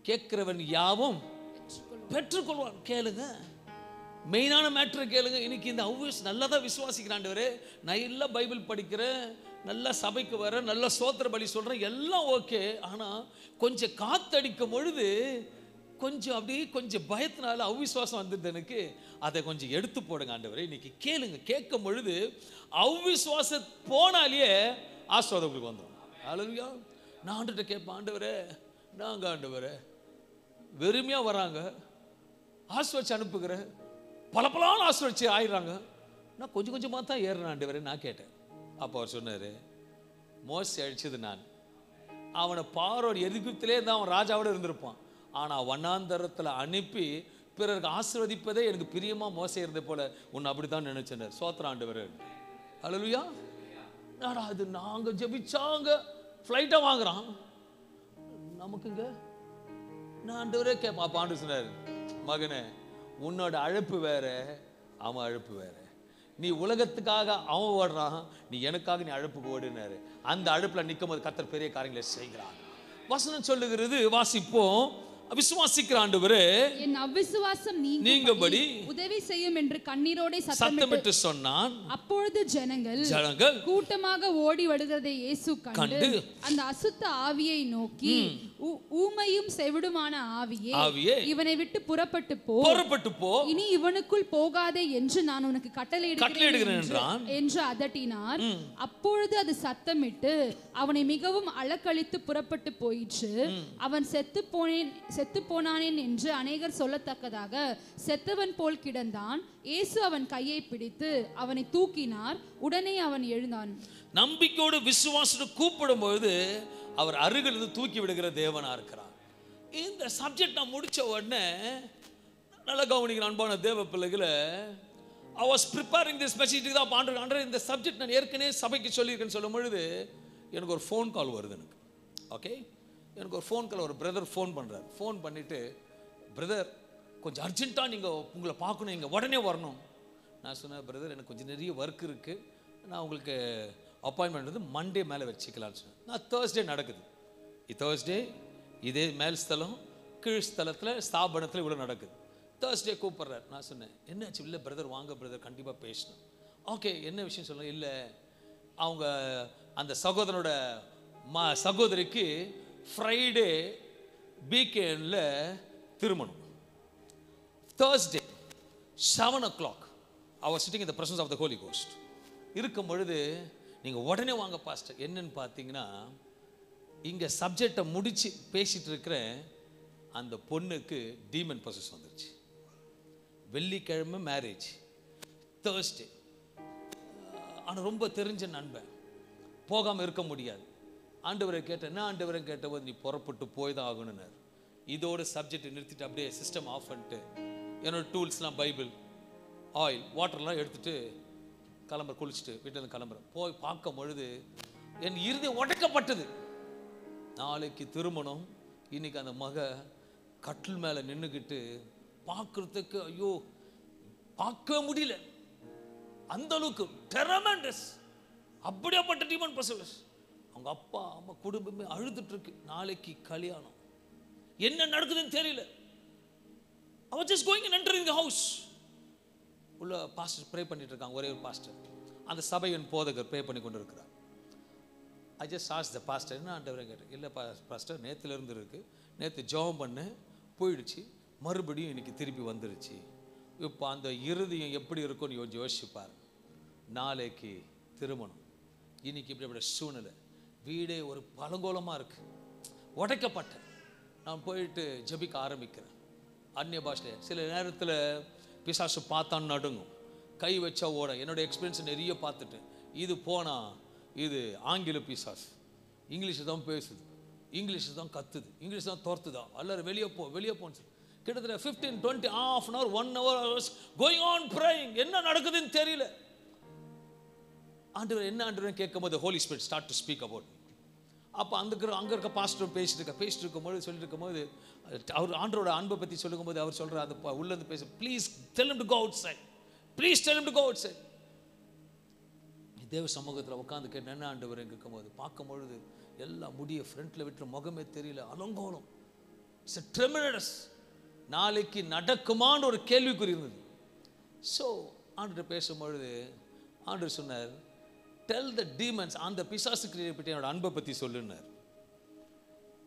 கேட்கிறவன் யாவும் பெற்றுக்கொள்வான். கேளுங்க, மெயினான மேட்ரு கேளுங்க. இன்னைக்கு இந்த நல்லா தான் விசுவாசிக்கிறேன் ஆண்டவரே, நான் எல்லாம் பைபிள் படிக்கிறேன், நல்லா சபைக்கு வரேன், நல்லா சோத்திர பலி சொல்றேன், எல்லாம் ஓகே. ஆனா கொஞ்சம் காத்தடிக்கும் பொழுது கொஞ்சம் அப்படியே கொஞ்சம் பயத்தினால அவிசுவாசம் வந்தது எனக்கு, அதை கொஞ்சம் எடுத்து போடுங்க ஆண்டவரே. இன்னைக்கு கேளுங்க. கேட்கும் பொழுது அவிசுவாசம் போனாலேயே ஆசீர்வாதம் உங்களுக்கு வந்துடும். ஹல்லேலூயா. நான் ஆண்டவர்கிட்ட கேட்பேன், ஆண்டவரே நாங்க ஆண்டவரே வெறுமையா வராங்க, ஆசீர்வதிச்சு அனுப்புகிறேன், பலப்பலான ஆசீர்வதிச்சு ஆயிடுறாங்க, நான் கொஞ்சம் கொஞ்சமாக தான் ஏறுறேன் ஆண்டவரே. நான் கேட்டேன். அப்போ அவர் சொன்னார், மோசே அழிச்சது நான். அவனை பார்வோட எதிர்ப்பிலே தான் அவன் ராஜாவோட இருந்திருப்பான். ஆனால் வண்ணாந்தரத்தில் அனுப்பி பிறருக்கு ஆசீர்வதிப்பதே எனக்கு பிரியமா மோசே இருந்த போல உன்னை அப்படித்தான் நினைச்சேன். சோத்திர ஆண்டவரே. ஹல்லேலூயா. அது நாங்கள் ஜெபிச்சாங்க ஃப்ளைட்டாக வாங்குறான் நமக்குங்க. நான் ஆண்டவரே கேட்பேன். அப்போ ஆண்டு சொன்னார், மகனே உன்னோட அழைப்பு வேற, அவன் அழைப்பு வேற. நீ உலகத்துக்காக அவன் ஓடுறான், நீ எனக்காக நீ அழைப்புக்கு ஓடுனாரு. அந்த அழைப்புல நிற்கும் போது கர்த்தர் பெரிய காரியங்களை செய்கிறான். வசனம் சொல்லுகிறது, வாசிப்போம். விசுவாசிக்கிற ஆண்டவரே என் அவிசுவாசம் நீங்கும்படி உதவி செய்யும் என்று கண்ணீரோட சத்தமிட்டு சொன்னான். அப்பொழுது ஜனங்கள் கூட்டமாக ஓடி வருகிறதை இயேசு கண்டு அந்த அசுத்த ஆவியை நோக்கி, ஊமையும் செவிடுமான ஆவியே இவனை விட்டு புறப்பட்டு போ, இனி இவனுக்குள் போகாதே என்று நான் உனக்கு கட்டளையிடுகிறேன் என்று அதட்டினார். அப்பொழுது அது சத்தமிட்டு அவனை மிகவும் அலக்களித்து புறப்பட்டு போயிற்று. அவன் செத்து போனானேன் என்று அநேகர் சொல்லத்தக்கதாக செத்தவன் போல் கிடந்தான். இயேசு அவன் கையை பிடித்து அவனை தூக்கினார். உடனே அவன் எழுந்தான். நம்பிக்கையோடு விசுவாசத்தை கூப்பிடும் பொழுது அவர் அருகில் இருந்து தூக்கி விடுகிற தேவனா இருக்கிறார். இந்த சப்ஜெக்ட் நான் முடிச்ச உடனே நல்ல கவனிக்கிற அன்பான தேவ பிள்ளைகளை, I was preparing this message. இந்த சப்ஜெக்ட் நான் ஏற்கனவே சபைக்கு சொல்லியிருக்கேன்னு சொல்லும் பொழுது எனக்கு ஒரு ஃபோன் கால் வருது. எனக்கு ஓகே, எனக்கு ஒரு ஃபோன் கால், ஒரு பிரதர் ஃபோன் பண்ணுறார். ஃபோன் பண்ணிவிட்டு, பிரதர் கொஞ்சம் அர்ஜென்ட்டாக நீங்கள் உங்களை பார்க்கணும், இங்கே உடனே வரணும். நான் சொன்னேன், பிரதர் எனக்கு கொஞ்சம் நிறைய ஒர்க் இருக்குது, நான் உங்களுக்கு அப்பாயின்மெண்ட் வந்து மண்டே மேலே வச்சுக்கலான்னு சொன்னேன். நான் தேர்ஸ்டே நடக்குது. தேர்ஸ்டே இதே மேல் ஸ்தலம் கீழ் ஸ்தலத்தில் ஸ்தாபனத்தில் இவ்வளோ நடக்குது. தேர்ஸ்டே கூப்பிட்றாரு. நான் சொன்னேன், என்னாச்சு? இல்லை பிரதர், வாங்க பிரதர், கண்டிப்பாக பேசணும். ஓகே, என்ன விஷயம் சொல்ல? இல்லை, அவங்க அந்த சகோதரனோட சகோதரிக்கு ஃப்ரைடே வீக்கெண்டில் திருமணம். தேர்ஸ்டே 7 o'clock அவர் sitting in the presence of the holy ghost இருக்கும் பொழுது, நீங்கள் உடனே வாங்க பாஸ்டர். என்னன்னு பார்த்தீங்கன்னா, இங்கே சப்ஜெக்டை முடித்து பேசிகிட்டு இருக்கிற அந்த பொண்ணுக்கு டீமன் பொசஸ் வந்துருச்சு. வெள்ளிக்கிழமை மேரேஜ், தேர்ஸ்டே. ஆனால் ரொம்ப தெரிஞ்ச நண்பன், போகாமல் இருக்க முடியாது. ஆண்டவரை கேட்டேன். என்ன ஆண்டவரை கேட்டபோது, நீ புறப்பட்டு போய் தான் ஆகணுன்னார். இதோட சப்ஜெக்டை நிறுத்திட்டு அப்படியே சிஸ்டம் ஆஃப் பண்ணிட்டு என்னோடய டூல்ஸ்லாம், பைபிள், ஆயில், வாட்டர்லாம் எடுத்துகிட்டு கிளம்புற, குளிச்சுட்டு வீட்டில் கிளம்புறேன். போய் பார்க்கும் பொழுது என் இருதயம் உடைக்கப்பட்டது. நாளைக்கு திருமணம். இன்னைக்கு அந்த மக கட்டில் மேலே நின்றுக்கிட்டு பார்க்குறதுக்கு ஐயோ பார்க்க முடியல. அந்த அளவுக்கு டெரமெண்டஸ், அப்படியாப்பட்ட டீமன் பொசஸ். அவங்க அப்பா அம்மா குடும்பமே அழுதுட்டு இருக்கு. நாளைக்கு கல்யாணம், என்ன நடக்குதுன்னு தெரியல. I was just going and entering the house. உள்ள பாஸ்டர் ப்ரே பண்ணிட்டு இருக்காங்க, ஒரே ஒரு பாஸ்டர். அந்த சபையின் போதகர் ப்ரே பண்ணி கொண்டு இருக்கிறார். I just asked the pastor, என்ன ஆண்டவரே கேட்டேன். இல்லை பாஸ்டர், நேற்றுலேருந்து இருக்குது, நேற்று ஜெபம் பண்ண போயிடுச்சு, மறுபடியும் இன்னைக்கு திருப்பி வந்துருச்சு. இப்போ அந்த இறுதியும் எப்படி இருக்கும்னு யோசிப்பார். நாளைக்கு திருமணம், இன்னைக்கு இப்படி சூழ்நிலை, வீடே ஒரு பலங்கோலமாக இருக்குது, உடைக்கப்பட்டேன். நான் போயிட்டு ஜெபிக்க ஆரம்பிக்கிறேன் அந்நிய பாஷையில். சில நேரத்தில் பிசாசு பார்த்தான் நடுங்கும், கை வச்சா ஓட. என்னோடய எக்ஸ்பீரியன்ஸ் நிறைய பார்த்துட்டேன். இது போனால் இது ஆங்கில பிசாசு, இங்கிலீஷ் தான் பேசுது, இங்கிலீஷ் தான் கத்துது, இங்கிலீஷ் தான் தோர்த்துதா, எல்லாரும் வெளியே போன்னு. கிட்டத்தட்ட 15, 20, half an hour, 1 hour going on praying. என்ன நடக்குதுன்னு தெரியல. ஆண்டவர் என்ன ஆண்டவர் கேட்கும்போது holy spirit start to speak about. அப்போ அங்கே இருக்க பாஸ்டர் பேசிட்டு இருக்கும்போது சொல்லிட்டு இருக்கும்போது, அவர் ஆண்டரோட அன்பை பற்றி சொல்லும்போது அவர் சொல்கிறார், அந்த உள்ளேருந்து பேச, please tell him to go outside, please tell him to go outside. தேவ சமூகத்தில் உட்காந்து கேட்டு என்ன ஆண்டவர் இருக்கும்போது பார்க்கும்பொழுது எல்லாம் முடிய ஃப்ரண்ட்டில் விட்டுற முகமே தெரியல, அலங்கோலம். It's tremendous. நாளைக்கு நடக்குமான்னு ஒரு கேள்விக்குறி இருந்தது. ஸோ ஆண்டர் பேசும்பொழுது ஆண்டர் சொன்னார், டெல் த டீமன்ஸ், அந்த பிசாசு கிரியை பற்றி என்னோட அன்பை பற்றி சொல்லுன்னார்.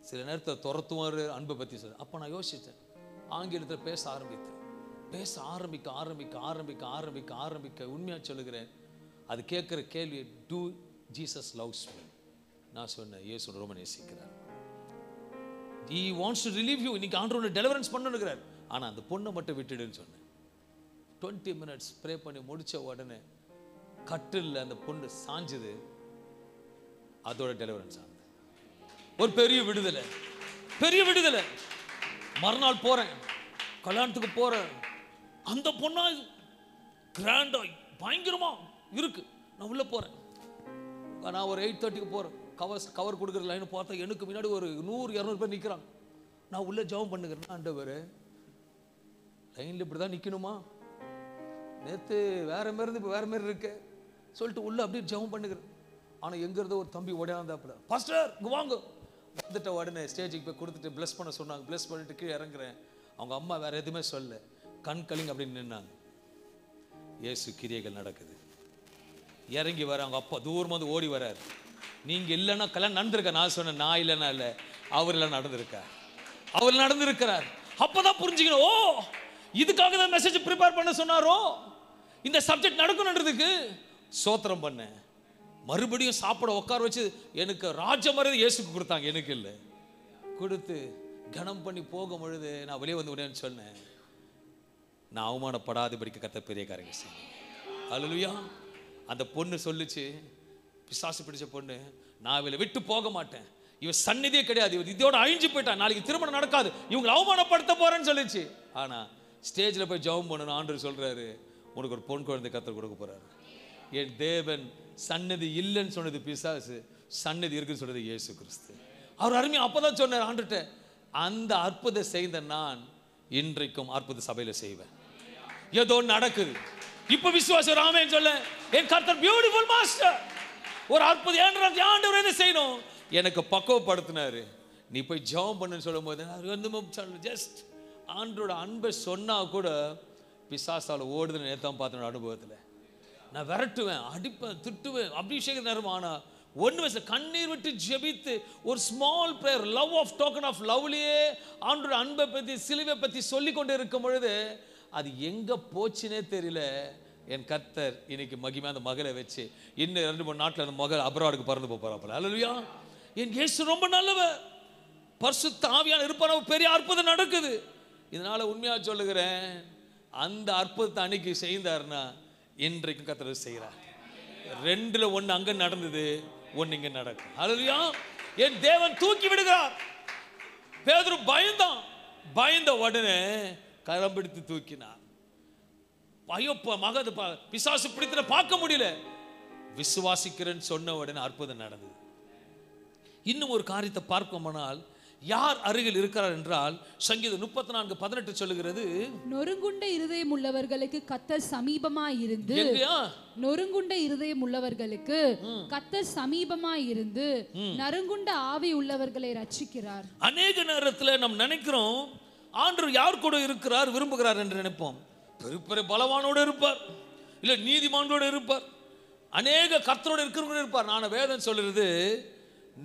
சில நேரத்தில் துரத்துவார், அன்பை பற்றி சொல்ல. அப்போ நான் யோசித்தேன், ஆங்கிலத்தில் பேச ஆரம்பிக்க உண்மையாக சொல்லுகிறேன். அது கேட்குற கேள்வி, டூ ஜீசஸ் லவ்ஸ் மீ. நான் சொன்னேன், இயேசு ரொம்ப நேசிக்கிறார். He wants to relieve you. இன்னைக்கு ஆண்டவரை டெலிவரன்ஸ் பண்ணுகிறார். ஆனால் அந்த பொண்ணை மட்டும் விட்டுடுன்னு சொன்னேன். 20 minutes ப்ரே பண்ணி முடித்த உடனே கட்டில் அந்த பொண்ணு சாஞ்சது. அதோட டெலிவரன்ஸ் ஆனது. ஒரு பெரிய விடுதலை. மறுநாள் போகிறேன், கல்யாணத்துக்கு போகிறேன். அந்த பொண்ணா கிராண்டா பயங்கரமா இருக்கு. நான் உள்ளே போகிறேன். நான் ஒரு 8:30க்கு போகிறேன். கவர் கொடுக்குற லைனை பார்த்தா எனக்கு முன்னாடி ஒரு 100-200 பேர் நிற்கிறாங்க. நான் உள்ளே ஜெபம் பண்ணுகிறேன், ஆண்டவரே லைனில் இப்படி தான் நிற்கணுமா? நேற்று வேற மாதிரி இப்போ வேற மாதிரி இருக்கு சொல்லிட்டு உள்ளே அப்படியே ஜெபம் பண்ணுகிறேன். ஆனால் எங்கிறதோ ஒரு தம்பி ஓடியாந்தாப்புல, பாஸ்டர் இங்கே வாங்க. வந்துட்ட உடனே ஸ்டேஜுக்கு போய் கொடுத்துட்டு ப்ளஸ் பண்ண சொன்னாங்க. ப்ளஸ் பண்ணிட்டு கீழே இறங்குறேன். அவங்க அம்மா வேற எதுவுமே சொல்ல, கண் கலிங்க அப்படின்னு நின்னாங்க. இயேசு கிரியைகள் நடக்குது. இறங்கி வர அவங்க அப்பா தூரமாக வந்து ஓடி வர்றாரு. நீங்கள் இல்லைன்னா கல்யாணம் நடந்திருக்க. நான் சொன்னேன், நான் இல்லைன்னா இல்லை, அவர் இல்லை நடந்திருக்கிறார். அப்போதான் புரிஞ்சுக்கணும், ஓ இதுக்காக தான் மெசேஜ் ப்ரிப்பேர் பண்ண சொன்னாரோ, இந்த சப்ஜெக்ட் நடக்கணுன்றதுக்கு. சோத்திரம் பண்ணேன். மறுபடியும் சாப்பிட உட்கார வச்சு எனக்கு ராஜ மரியாதை இயேசுக்கு கொடுத்தாங்க, எனக்கு இல்லை. கொடுத்து கனம் பண்ணி போகும் பொழுது நான் வெளியே வந்து விடேன்னு சொன்னேன். நான் அவமானப்படாதபடிக்கு கர்த்தர் பெரிய காரியங்கள் செய்யணும். அல்லேலூயா. அந்த பொண்ணு சொல்லுச்சு, பிசாசு பிடிச்ச பொண்ணு, நான் இவளை விட்டு போக மாட்டேன், இவன் சந்நிதியே கிடையாது, இவன் இதோட அழிஞ்சு போயிட்டான், நாளைக்கு திருமணம் நடக்காது, இவங்களை அவமானப்படுத்த போறேன்னு சொல்லிச்சு. ஆனா ஸ்டேஜில் போய் ஜெபம் பண்ணணும். ஆண்டவர் சொல்றாரு, உனக்கு ஒரு பொன் குழந்தை கர்த்தர் கொடுக்க போறாரு. என் தேவன் சன்னதி இல்லைன்னு சொன்னது பிசாசு, சன்னதி இருக்குன்னு சொன்னது இயேசு கிறிஸ்து. அவர் அருமையா அப்பதான் சொன்னார் ஆண்டுகிட்ட, அந்த அற்புதம் செய்த நான் இன்றைக்கும் அற்புத சபையில செய்வேன். ஏதோ நடக்குது. இப்ப விசுவாசம் ராமேன்னு சொல்ல, என் கர்த்தர் பியூட்டிஃபுல் மாஸ்டர், ஒரு அற்புதம் ஆண்டவர் என்ன செய்யணும் எனக்கு பக்குவப்படுத்தினாரு. நீ போய் ஜெபம் பண்ணுன்னு சொல்லும் போது அது வந்து ஜஸ்ட் ஆண்டோட அன்பை சொன்னா கூட பிசாசால ஓடுதுன்னு நேத்தான் பார்த்தோட அனுபவத்தில். நான் விரட்டுவேன், அடிப்பேன், திட்டுவேன், அபிஷேகம் நேரம். ஆனால் ஒன்று கண்ணீர் விட்டு ஜெபித்து ஒரு small prayer, love of token of லவ்லியே ஆண்டோட அன்பை பற்றி சிலுவை பற்றி சொல்லி கொண்டு இருக்கும் பொழுது அது எங்கே போச்சுனே தெரியல. என் கர்த்தர் இன்னைக்கு மகிமை அந்த மகளை வச்சு இன்னும் 2-3 நாட்டில் அந்த மகள் அப்ராடுக்கு பறந்து போகிறாப்புல. அல்லேலூயா. என் இயேசு ரொம்ப நல்லவர், பரிசுத்த ஆவியான இருப்பார், பெரிய அற்புதம் நடக்குது. இதனால உண்மையாக சொல்லுகிறேன், அந்த அற்புதத்தை அன்னைக்கு செய்தார்னா இன்றைக்கும் கர்த்தர் செய்கிறார். 2ல் 1 அங்கே நடந்தது, 1 இங்கே நடக்கும். அல்லேலூயா. என் தேவன் தூக்கி விடுகிறார். பேதுரு பயந்தான், பயந்த உடனே கரம் பிடித்து தூக்கினார். ஐயோ மகது பிசாசு பிடித்து பார்க்க முடியல. விசுவாசிக்கிறேன்னு சொன்ன உடனே அற்புதம் நடந்தது. இன்னும் ஒரு காரியத்தை பார்ப்போமானால், யார் அருகில் இருக்கிறார் என்றால் சங்கீதம் 34:18 சொல்லுகிறது, நொறுங்குண்ட இருதயம் உள்ளவர்களுக்கு கர்த்தர் சமீபமாய் இருந்து, நொறுங்குண்ட இருதயம் உள்ளவர்களுக்கு கர்த்தர் சமீபமாய் இருந்து நறுங்குண்ட ஆவி உள்ளவர்களை ரட்சிக்கிறார். அநேக நேரத்தில் நாம் நினைக்கிறோம் ஆண்டவர் யார் கூட இருக்கிறார் விரும்புகிறார் என்று நினைப்போம். பெரிய பெரிய பலவானோடு இருப்பார், இல்லை நீதிமானோடு இருப்பார், அநேக கர்த்தரோடு இருக்கிறவங்க இருப்பார். நான் வேதம் சொல்லுறது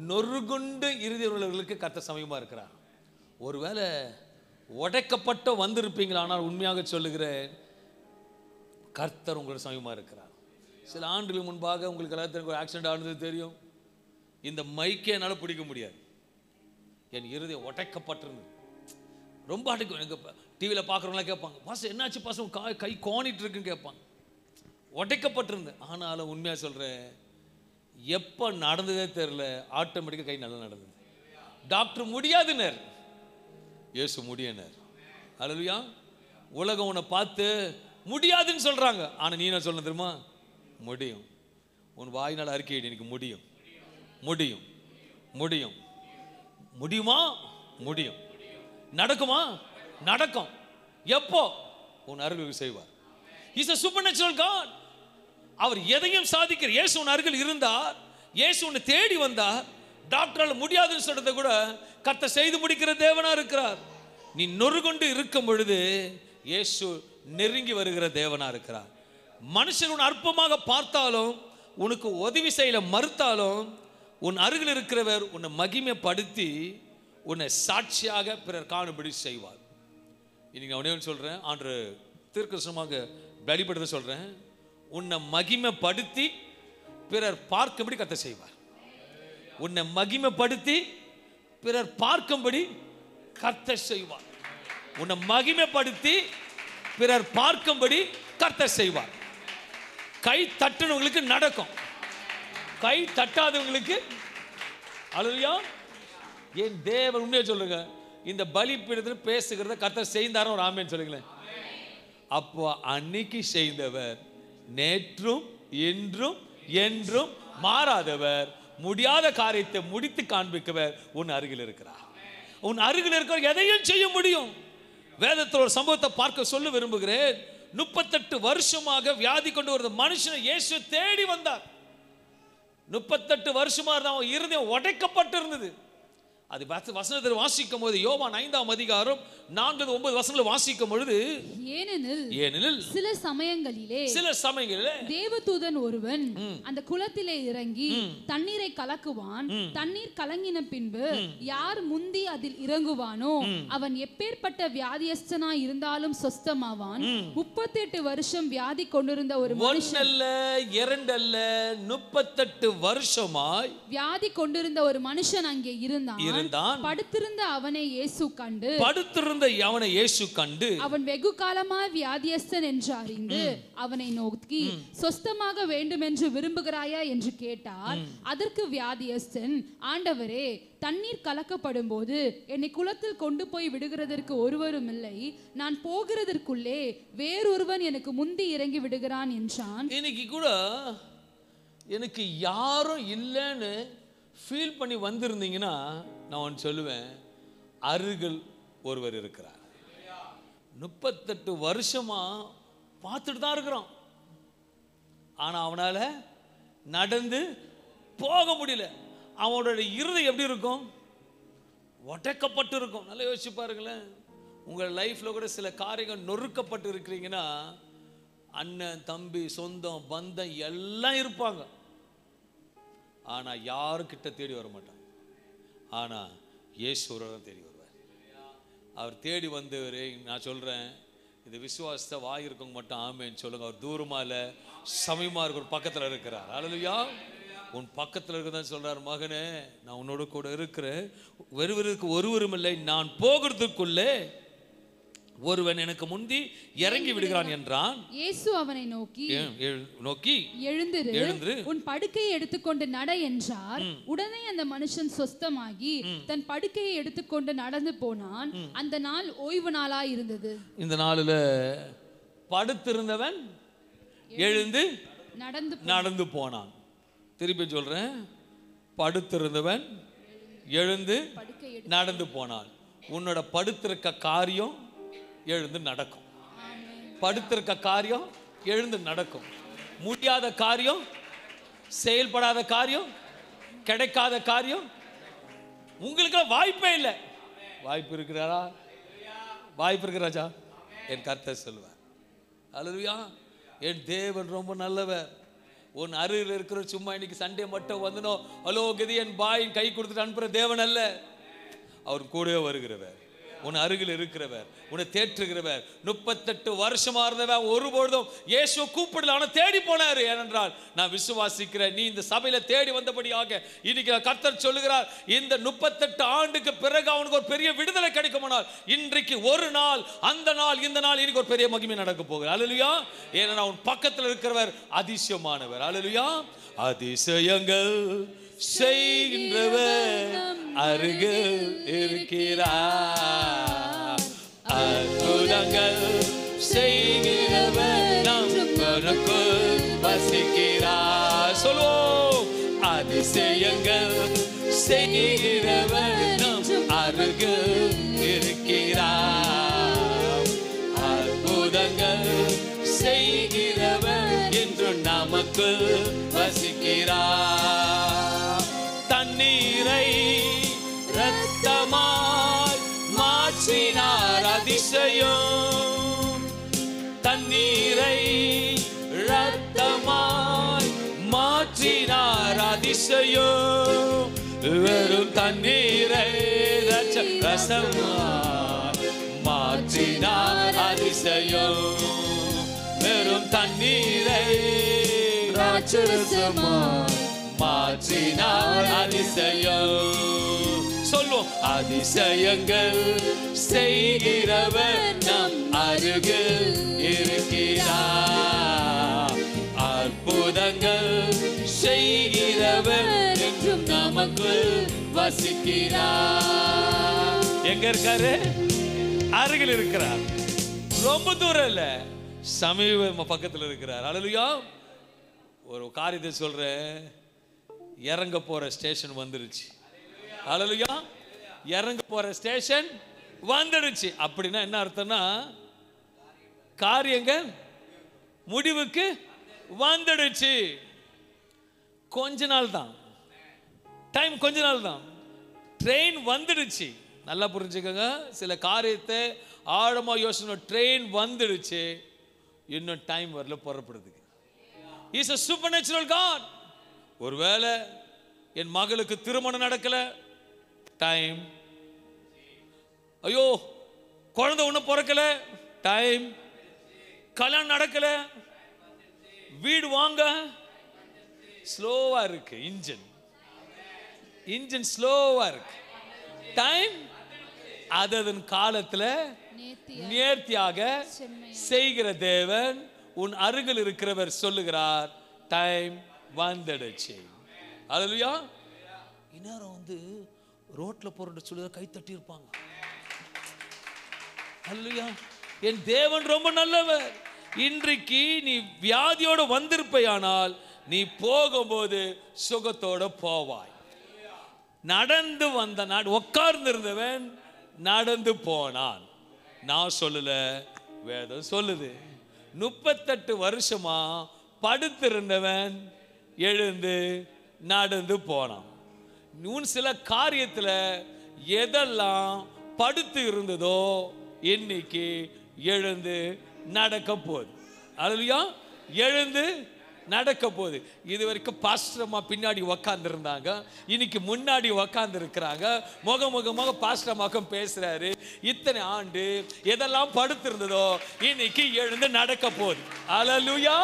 நொறுகுண்டு இருதயர்களுக்கு கர்த்தர் சமீபமா இருக்கிறார். ஒருவேளை உடைக்கப்பட்ட வந்திருப்பீங்களா, ஆனால் உண்மையாக சொல்லுகிறேன், கர்த்தர் உங்களுக்கு சமீபமா இருக்கிறார். சில ஆண்டுகளுக்கு முன்பாக உங்களுக்கு எல்லாத்துக்கும் ஒரு ஆக்சிடென்ட் ஆனது தெரியும். இந்த மைக்கே என்னால் பிடிக்க முடியாது, என் இருதயம் உடைக்கப்பட்டிருந்தது. ரொம்ப அடைக்கும். எனக்கு டிவியில் பார்க்குறவங்களாம் கேட்பாங்க, பாச என்னாச்சு பாசம் கை கோணிட்டு இருக்குன்னு கேட்பாங்க. உடைக்கப்பட்டிருந்தேன். ஆனாலும் உண்மையாக சொல்கிறேன், எப்போ நடந்ததே தெரியல, ஆட்டோமேட்டிக்காக கை நல்லா நடந்தது. டாக்டர் முடியாதுனர், இயேசு முடியனர். அல்லேலூயா. உலகம் உன்னை பார்த்து முடியாதுன்னு சொல்கிறாங்க, ஆனால் நீ என்ன சொல்லணும் தெரியுமா? முடியும். உன் வாயினால் அறிக்கை, எனக்கு முடியும், முடியும், முடியும். முடியுமா? முடியும். நடக்குமா? நடக்கும். எப்போ? உன் அருகில் செய்வார். Is a supernatural God. அவர் எதையும் சாதிக்கிறார். இயேசு உன் அருகில் இருந்தார், இயேசு உன்னை தேடி வந்தார். டாக்டரால் முடியாதுன்னு சொல்றதை கூட கர்த்தர் செய்து முடிக்கிற தேவனா இருக்கிறார். நீ நொறுகொண்டு இருக்கும் பொழுது இயேசு நெருங்கி வருகிற தேவனா இருக்கிறார். மனுஷன் உன் அற்பமாக பார்த்தாலும், உனக்கு உதவி செய்யல மறுத்தாலும், உன் அருகில் இருக்கிறவர் உன்னை மகிமைப்படுத்தி உன்னை சாட்சியாக பிறர் காணும்படி செய்வார். இன்னைக்கு நான் உடனே சொல்றேன், ஆண்டு தீர்க்கதரிசனமாக வெளிப்படுத்த சொல்றேன், உன்னை மகிமைப்படுத்தி பிறர் பார்க்கும்படி கர்த்தர் செய்வார். உன்னை மகிமைப்படுத்தி பிறர் பார்க்கும்படி கர்த்தர் செய்வார். உன்னை மகிமைப்படுத்தி பிறர் பார்க்கும்படி கர்த்தர் செய்வார். கை தட்டுனவங்களுக்கு நடக்கும், கை தட்டாதவங்களுக்கு. அல்லேலூயா. என் தேவன் உண்மையை சொல்லுங்க, இந்த பலிபீடத்தில் பேசுகிறத கர்த்தர் செய்தாரோ ஒரு ஆமென் சொல்லுங்களேன். அப்போ அன்னைக்கு செய்தவர் நேற்றும் இன்றும் என்றும் மாறாதவர், முடியாத காரியத்தை முடித்து காண்பிக்கவர் உன் அருகில் இருக்கிறார். உன் அருகில் இருக்கிற எதையும் செய்ய முடியும். வேதத்தில் ஒரு சம்பவத்தை பார்க்க சொல்ல விரும்புகிறேன். 38 வருஷமாக வியாதி கொண்டு ஒரு மனுஷனை இயேசு தேடி வந்தார். 38 வருஷமா அவன் இருதயம் உடைக்கப்பட்டு இருந்தது. அது வசனத்தை வாசிக்கும் போது யோவான் 5ஆம் அதிகாரம் 4-9 வசனங்களை வாசிக்கும் பொழுது, ஏனெனில் சில சமயங்களிலே தேவதூதன் ஒருவன் அந்த குளத்திலே இறங்கி தண்ணீரை கலக்குவான். தண்ணீர் கலங்கின பின்பு யார் முந்தி அதில் இறங்குவானோ அவன் எப்பேற்பட்ட வியாதியஸ்தனாய் இருந்தாலும் சொஸ்தமாவான். 38 வருஷம் வியாதி கொண்டிருந்த ஒரு மனுஷன், ஒன்னல்ல இரண்டல்ல 38 வருஷமாய் வியாதி கொண்டிருந்த ஒரு மனுஷன் அங்கே இருந்தான். படுத்திருந்த அவனை இயேசு கண்டு அவன் வெகு காலமாய் வியாதியஸ்தன் என்று அறிந்து அவனை நோக்கி, சொஸ்தமாக வேண்டும் என்று விரும்புகிறாயா என்று கேட்டார். அதற்கு வியாதியஸ்தன், ஆண்டவரே, தண்ணீர் கலக்கப்படும் போது என்னை குளத்தில் கொண்டு போய் விடுகிறதற்கு ஒருவரும் இல்லை. நான் போகிறதற்குள்ளே வேறொருவன் எனக்கு முந்தி இறங்கி விடுகிறான் என்றான். இன்னைக்கு கூட எனக்கு யாரும் இல்லைன்னு ஃபீல் பண்ணி வந்திருந்தீங்கன்னா நான் ஒன்று சொல்லுவேன், அருகில் ஒருவர் இருக்கிறார். 38 வருஷமா பார்த்துட்டு தான் இருக்கிறோம், ஆனால் அவனால் நடந்து போக முடியல. அவனோட இருதயம் எப்படி இருக்கும்? உடைக்கப்பட்டு இருக்கும். நல்லா யோசிச்சு பாருங்களேன். உங்கள் லைஃப்ல கூட சில காரியங்கள் நொறுக்கப்பட்டு இருக்கிறீங்கன்னா, அண்ணன் தம்பி சொந்தம் பந்தம் எல்லாம் இருப்பாங்க, ஆனா யாருக்கிட்ட தேடி வர மாட்டாங்க. ஆனா இயேசுவரை தேடி வருவார். அவர் தேடி வந்தவர். நான் சொல்றேன், இது விசுவாசத்தை வாய் இருக்கவங்க மட்டும் ஆமேன்னு சொல்லுங்க. அவர் தூரமா இல்ல, சமயமா இருக்க, ஒரு பக்கத்துல இருக்கிறார். அல்லேலூயா. உன் பக்கத்துல இருக்கதான் சொல்றார், மகனே நான் உன்னோட கூட இருக்கிறேன், ஒருவருக்கு ஒருவரும் இல்லை, நான் போகிறதுக்குள்ளே ஒருவன் எனக்கு முந்தி இறங்கி விடுகிறான் என்றான். இயேசு அவனை நோக்கி எழுந்திரு, உன் படுக்கையை எடுத்துக்கொண்டு நட என்றார். உடனே அந்த மனுஷன் சொஸ்தமாகி தன் படுக்கையை எடுத்துக்கொண்டு நடந்து போனான். அந்த நாள் ஓய்வு நாளா இருந்தது. இந்த நாளில் படுத்திருந்தவன் எழுந்து நடந்து போனான். திருப்பி சொல்றேன், படுத்திருந்தவன் எழுந்து நடந்து போனான். உன்னோட படுத்திருக்க காரியம் எழுந்து நடக்கும். படுத்திருக்க காரியம் எழுந்து நடக்கும். முடியாத காரியம், செயல்படாத காரியம், கிடைக்காத காரியம் உங்களுக்கு வாய்ப்பே இல்லை. வாய்ப்பு இருக்கிறாரா? வாய்ப்பு இருக்கு ராஜா. என் கர்த்தர் சொல்லுவார். அல்லேலூயா. என் தேவன் ரொம்ப நல்லவர். உன் அருகில் இருக்கிற சும்மா இன்னைக்கு சண்டே மட்டும் வந்தனோ ஹலோ கதி என் பாயின் கை கொடுத்துட்டு அனுப்புற தேவன் அல்ல. அவர் கூடவே வருகிறவர், உன் அருகில் இருக்கிறவர், உன்னை தேற்றுகிறவர். 38 வருஷமா இருந்தவர் ஒருபொழுதும் இயேசு கூப்பிடல, ஆனா தேடி போனாரு. ஏனென்றால் நான் விசுவாசிக்கிறேன், நீ இந்த சபையில தேடி வந்தபடியாக இன்னைக்கு கர்த்தர் சொல்லுகிறார், இந்த 38 ஆண்டுக்கு பிறகு அவனுக்கு ஒரு பெரிய விடுதலை கிடைக்குமானால் இன்றைக்கு ஒரு நாள், அந்த நாள், இந்த நாள், இன்னைக்கு ஒரு பெரிய மகிமை நடக்க போகுது. அல்லேலூயா. ஏன்னா உன் பக்கத்தில் இருக்கிறவர் அதிசயமானவர். அல்லேலூயா. அதிசயங்கள் செய்கின்றவர் அருகில் இருக்கிறார், அற்புதங்கள் செய்கிறவர் நமக்குள் வசிக்கிறார். சொல்லுவோம், அதிசயங்கள் செய்கிறவர் நம் அருகில் இருக்கிறார், அற்புதங்கள் செய்கிறவர் என்று நமக்குள் வசிக்கிறார். தண்ணீரை இரத்தமாய் மாற்றினார் அதிசயம், தண்ணீரை இரத்தமாய் மாற்றினார் அதிசயம், வெறும் தண்ணீரை ரசமாய் மாற்றினார் அதிசயம், வெறும் தண்ணீரை ராட்சசமாய் மாற்றினார் அதிசயம். சொல்லுவோம், அதிசயங்கள் செய்கிறவர் நம் அருகில் இருக்கிறார், அற்புதங்கள் செய்கிறவர் என்றும் நமக்குள் வசிக்கிறார். எங்க இருக்காரு? அருகில் இருக்கிறார். ரொம்ப தூரம் இல்ல, சமீப பக்கத்தில் இருக்கிறார். அல்லேலூயா. ஒரு காரியத்தை சொல்றேன், இறங்க போற ஸ்டேஷன் வந்துருச்சு. அல்லேலூயா. இறங்க போற ஸ்டேஷன் வந்துடுச்சு. அப்படின்னா என்ன அர்த்தம்னா, காரியங்கள் முடிவுக்கு வந்துடுச்சு. கொஞ்ச நாள் தான் டைம், கொஞ்ச நாள் தான். ட்ரெயின் வந்துடுச்சு. நல்லா புரிஞ்சுக்கோங்க. சில காரியத்தை ஆழமா யோசனை, ட்ரெயின் வந்துடுச்சு, இன்னும் டைம் வரல புறப்படுறதுக்கு. Is a supernatural God. ஒருவேளை என் மகளுக்கு திருமணம் நடக்கல, டைம். ஐயோ குழந்தை ஒண்ணு பிறக்கல, டைம். கல்யாணம் நடக்கல, வீடு வாங்க ஸ்லோவா இருக்கு, இன்ஜின் ஸ்லோவா இருக்கு, டைம். அதன் காலத்துல நேர்த்தியாக செய்கிற தேவன் உன் அருகில் இருக்கிறவர் சொல்லுகிறார், டைம் வந்துடுச்சு. அல்லேலூயா. இந்நேரம் ரோட்ல போற சொல்லுற கை தட்டி இருப்பாங்க. அல்லேலூயா. என் தேவன் ரொம்ப நல்லவர். இன்றைக்கு நீ வியாதியோட வந்திருப்பையானால் நீ போகும்போது சுகத்தோட போவாய். நடந்து வந்த உட்கார்ந்து இருந்தவன் நடந்து போனான். நான் சொல்லல, வேதம் சொல்லுது. 38 வருஷமா படுத்திருந்தவன் எழுந்து நடந்து போனான். உன் சில காரியத்துல எதெல்லாம் படுத்து இருந்ததோ இன்னைக்கு எழுந்து நடக்க போகுது. அல்லேலூயா. எழுந்து நடக்க போகுது. இது வரைக்கும் பாஸ்டர் அம்மா பின்னாடி உக்காந்து இருந்தாங்க, இன்னைக்கு முன்னாடி உக்காந்து இருக்கிறாங்க. முகமுகமாக பாஸ்டர் அம்மாக்கும் பேசுறாரு. இத்தனை ஆண்டு எதெல்லாம் படுத்து இருந்ததோ இன்னைக்கு எழுந்து நடக்க போகுது. அல்லேலூயா.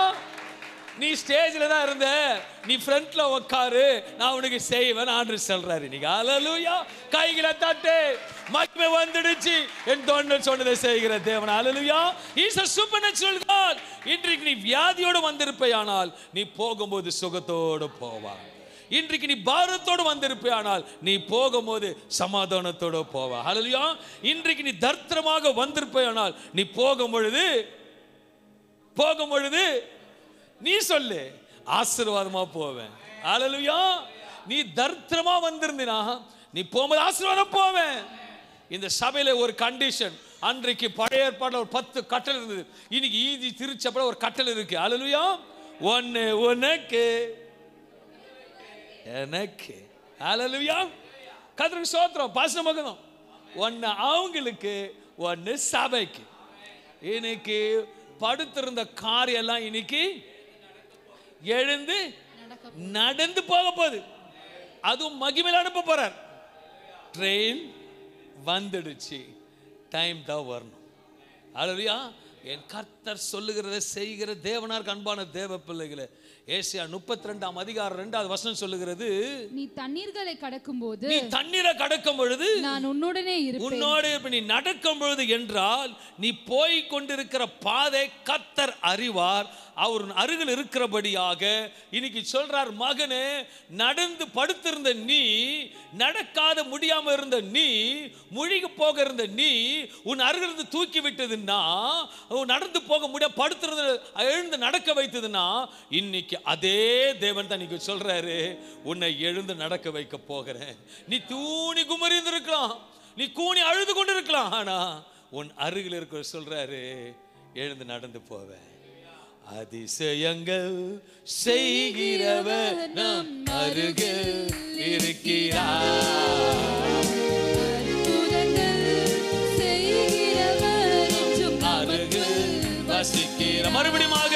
நீ ஸ்டேஜில் தான் இருந்த, நீ ஃப்ரண்ட்ல உட்காரு, நான் உனக்கு செய்வேன் ஆண்டவர் சொல்றாரு இன்னைக்கு. அல்லேலூயா. கைகளை தட்டு. மகிமை வந்துடுச்சு. என் தொண்டை சொன்னதை செய்கிற தேவன். Hallelujah. Is a supernatural God. இன்றைக்கு நீ வியாதியோடு வந்திருப்பேயானால் நீ போகும்போது சுகத்தோடு போவா. இன்றைக்கு நீ பாரத்தோடு வந்திருப்பேயானால் நீ போகும்போது சமாதானத்தோடு போவா. அல்லேலூயா. இன்றைக்கு நீ தரித்திரமாக வந்திருப்பேயானால் நீ போகும் பொழுது நீ சொல்லு, ஆசீர்வாதமா போவேன். அல்லேலூயா. நீ தரித்திரமா வந்திருந்தீனா நீ போகும்போது ஆசீர்வாதம் போவேன். இந்த சபையில ஒரு கண்டிஷன், அன்றைக்கு பழைய ஏற்பாடுல ஒரு 10 கட்டளை இருந்தது, இன்னைக்கு ஈதி திருச்சபையில ஒரு கட்டளை இருக்கு. அல்லேலூயா. ஒன்னு உனக்கு எனக்கு. அல்லேலூயா. கர்த்தருக்கு ஸ்தோத்திரம். பாஸ்டர் மகனும் ஒன்னு அவங்களுக்கு ஒன்னு சபைக்கு. இன்னைக்கு படுத்திருந்த காரியம் எல்லாம் இன்னைக்கு எழுந்து நடந்து போக போகுது. அதுவும் மகிமையில அனுப்ப போறார். ட்ரெயின் வந்துடுச்சு, டைம் தான் வரணும். அல்லேலூயா. என் கர்த்தர் சொல்லுகிறதை செய்கிற தேவனார் அன்பான தேவ பிள்ளைகளே, ஏசாயா 32 அதிகாரம் 2வது வசனம் சொல்லுகிறது, நீ தண்ணீர்களை கடக்கும் போது, நீ தண்ணீரை கடக்கும் பொழுது நான் உன்னுடனே இருப்பேன். உன்னோடு நீ நடக்கும் பொழுது என்றால் நீ போய் கொண்டிருக்கிற பாதை கர்த்தர் அறிவார், அவர் அருகில் இருக்கிறபடியாக. இன்னைக்கு சொல்றார், மகனே, நடந்து படுத்திருந்த நீ, நடக்காத முடியாம இருந்த நீ, முழுகி போக இருந்த நீ, உன் அருகிலிருந்து தூக்கி விட்டதுன்னா, நடந்து போக முடிய படுத்திருந்த எழுந்து நடக்க வைத்ததுன்னா, இன்னைக்கு அதே தேவன் தான் இன்னைக்கு சொல்றாரு, உன்னை எழுந்து நடக்க வைக்க போகிறேன். நீ தூணி குமரிந்து இருக்கலாம், நீ கூணி அழுது கொண்டு இருக்கலாம், ஆனா உன் அருகில் இருக்கிற சொல்றாரு, எழுந்து நடந்து போவேன். அதிசயங்கள் செய்கிறவர் நம் அருகில் இருக்கிறார். அருகில் வசிக்கிற மறுபடியுமாக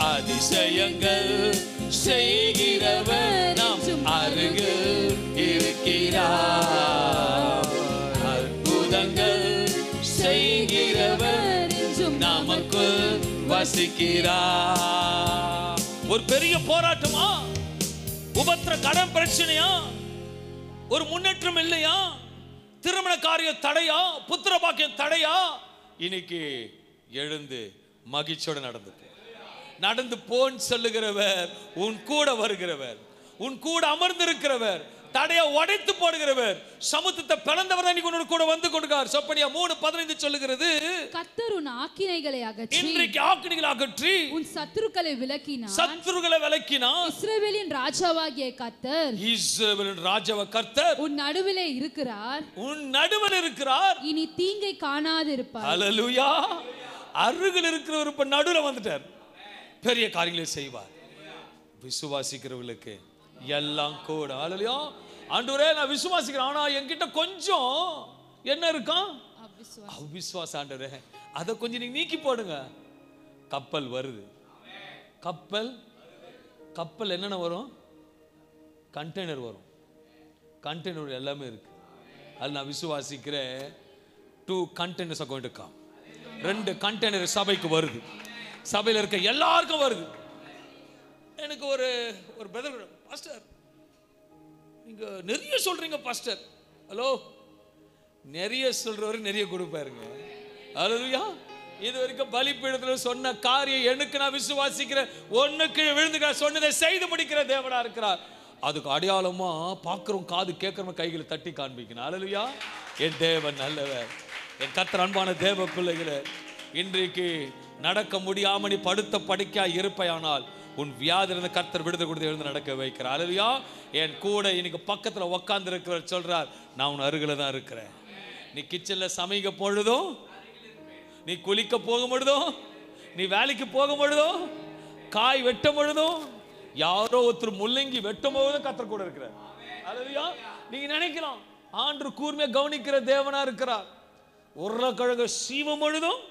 அதிசயங்கள் செய்கிறவர் நம் அருகில் இருக்கிறார். அற்புதங்கள் செய்கிறவர் நமக்குள் வசிக்கிறார். ஒரு பெரிய போராட்டமா, உபத்திர கடன் பிரச்சனையா, ஒரு முன்னேற்றம் இல்லையா, திருமண காரியம் தடையா, புத்திர பாக்கியம் தடையா, இன்னைக்கு எழுந்து மகிழ்ச்சியோடு நடந்து போன்னு சொல்லுகிறவர், உன் கூட வருகிறவர், உன் கூட அமர்ந்திருக்கிறவர், தடையை உடைத்து போடுகிறவர், சமுத்திரத்தை பிளந்தவர் தான் இன்னைக்கு கூட வந்து கொடுக்கிறார். சொப்பனியா 3:15 சொல்லுகிறது, கர்த்தர் உன் ஆக்கினைகளை அகற்றி, இன்றைக்கு ஆக்கினைகளை அகற்றி உன் சத்துருக்களை விலக்கினார். இஸ்ரவேலின் ராஜாவாகிய கர்த்தர், இஸ்ரவேலின் ராஜாவ கர்த்தர் உன் நடுவிலே இருக்கிறார். இனி தீங்கை காணாதிருப்பார். அல்லேலூயா. அருகில் இருக்கிறவர் இப்ப நடுவுல வந்துட்டார், பெரிய காரியங்களை செய்வார். விசுவாசிக்கிறவர்களுக்கு எல்லாம் கூட. அல்லேலூயா. ஆண்டவரே, நான் விசுவாசிக்கிறேன், ஆனா என்கிட்ட கொஞ்சம் என்ன இருக்கான், அவிசுவாசம். ஆண்டவரே, அதை கொஞ்சம் நீங்க நீக்கி போடுங்க. கப்பல் வருது. கப்பல் என்னென்ன வரும், கண்டெய்னர் வரும். கண்டெய்னர் எல்லாமே இருக்கு. அது நான் விசுவாசிக்கிறேன். 2 containers are going to come. 2 container சபைக்கு வருது. சபையில் இருக்க எல்லாருக்கும் வருது. எனக்கு ஒரு பிரதர், பாஸ்டர் நீங்க நிறைய சொல்றீங்க பாஸ்டர். ஹலோ, நிறைய சொல்றவரு நிறைய கொடுப்பாருங்க. அல்லேலூயா. இது வரைக்கும் பலிபீடத்தில் சொன்ன காரியம் எனக்கு நான் விசுவாசிக்கிறேன், ஒண்ணுக்கு விழுந்துக்க சொன்னதை செய்து முடிக்கிற தேவனா இருக்கிறார். அதுக்கு அடையாளமா பார்க்கிறோம், காது கேட்கிறோம், கைகளை தட்டி காண்பிக்கணும். அல்லேலூயா. என் தேவன் நல்லவர். என் கர்த்தர் அன்பான தேவ பிள்ளைகளே, இன்றைக்கு நடக்க முடியாம நீ படுத்த படுக்கையா இருப்பையானால் உன் வியாதிலிருந்து கர்த்தர் விடுதலை கொடுத்து எழுந்து நடக்க வைக்கிறார். அல்லேலூயா. என் கூட இன்னைக்கு பக்கத்துல உட்கார்ந்து இருக்கிறவர் சொல்றார், நான் உன் அருகில தான் இருக்கிறேன். நீ கிச்சன்ல சமைக்க பொழுதும், நீ குளிக்க போகும் பொழுதும், நீ வேலைக்கு போகும் பொழுதும், காய் வெட்டும் பொழுதும், யாரோ ஒருத்தர் முள்ளங்கி வெட்டும் போதும் கர்த்தர் கூட இருக்கிறார். அல்லேலூயா. நீங்க நினைக்கலாம், ஆண்டு கூர்மையா கவனிக்கிற தேவனா இருக்கிறார். உருளைக்கிழங்கு சீவம் பொழுதும்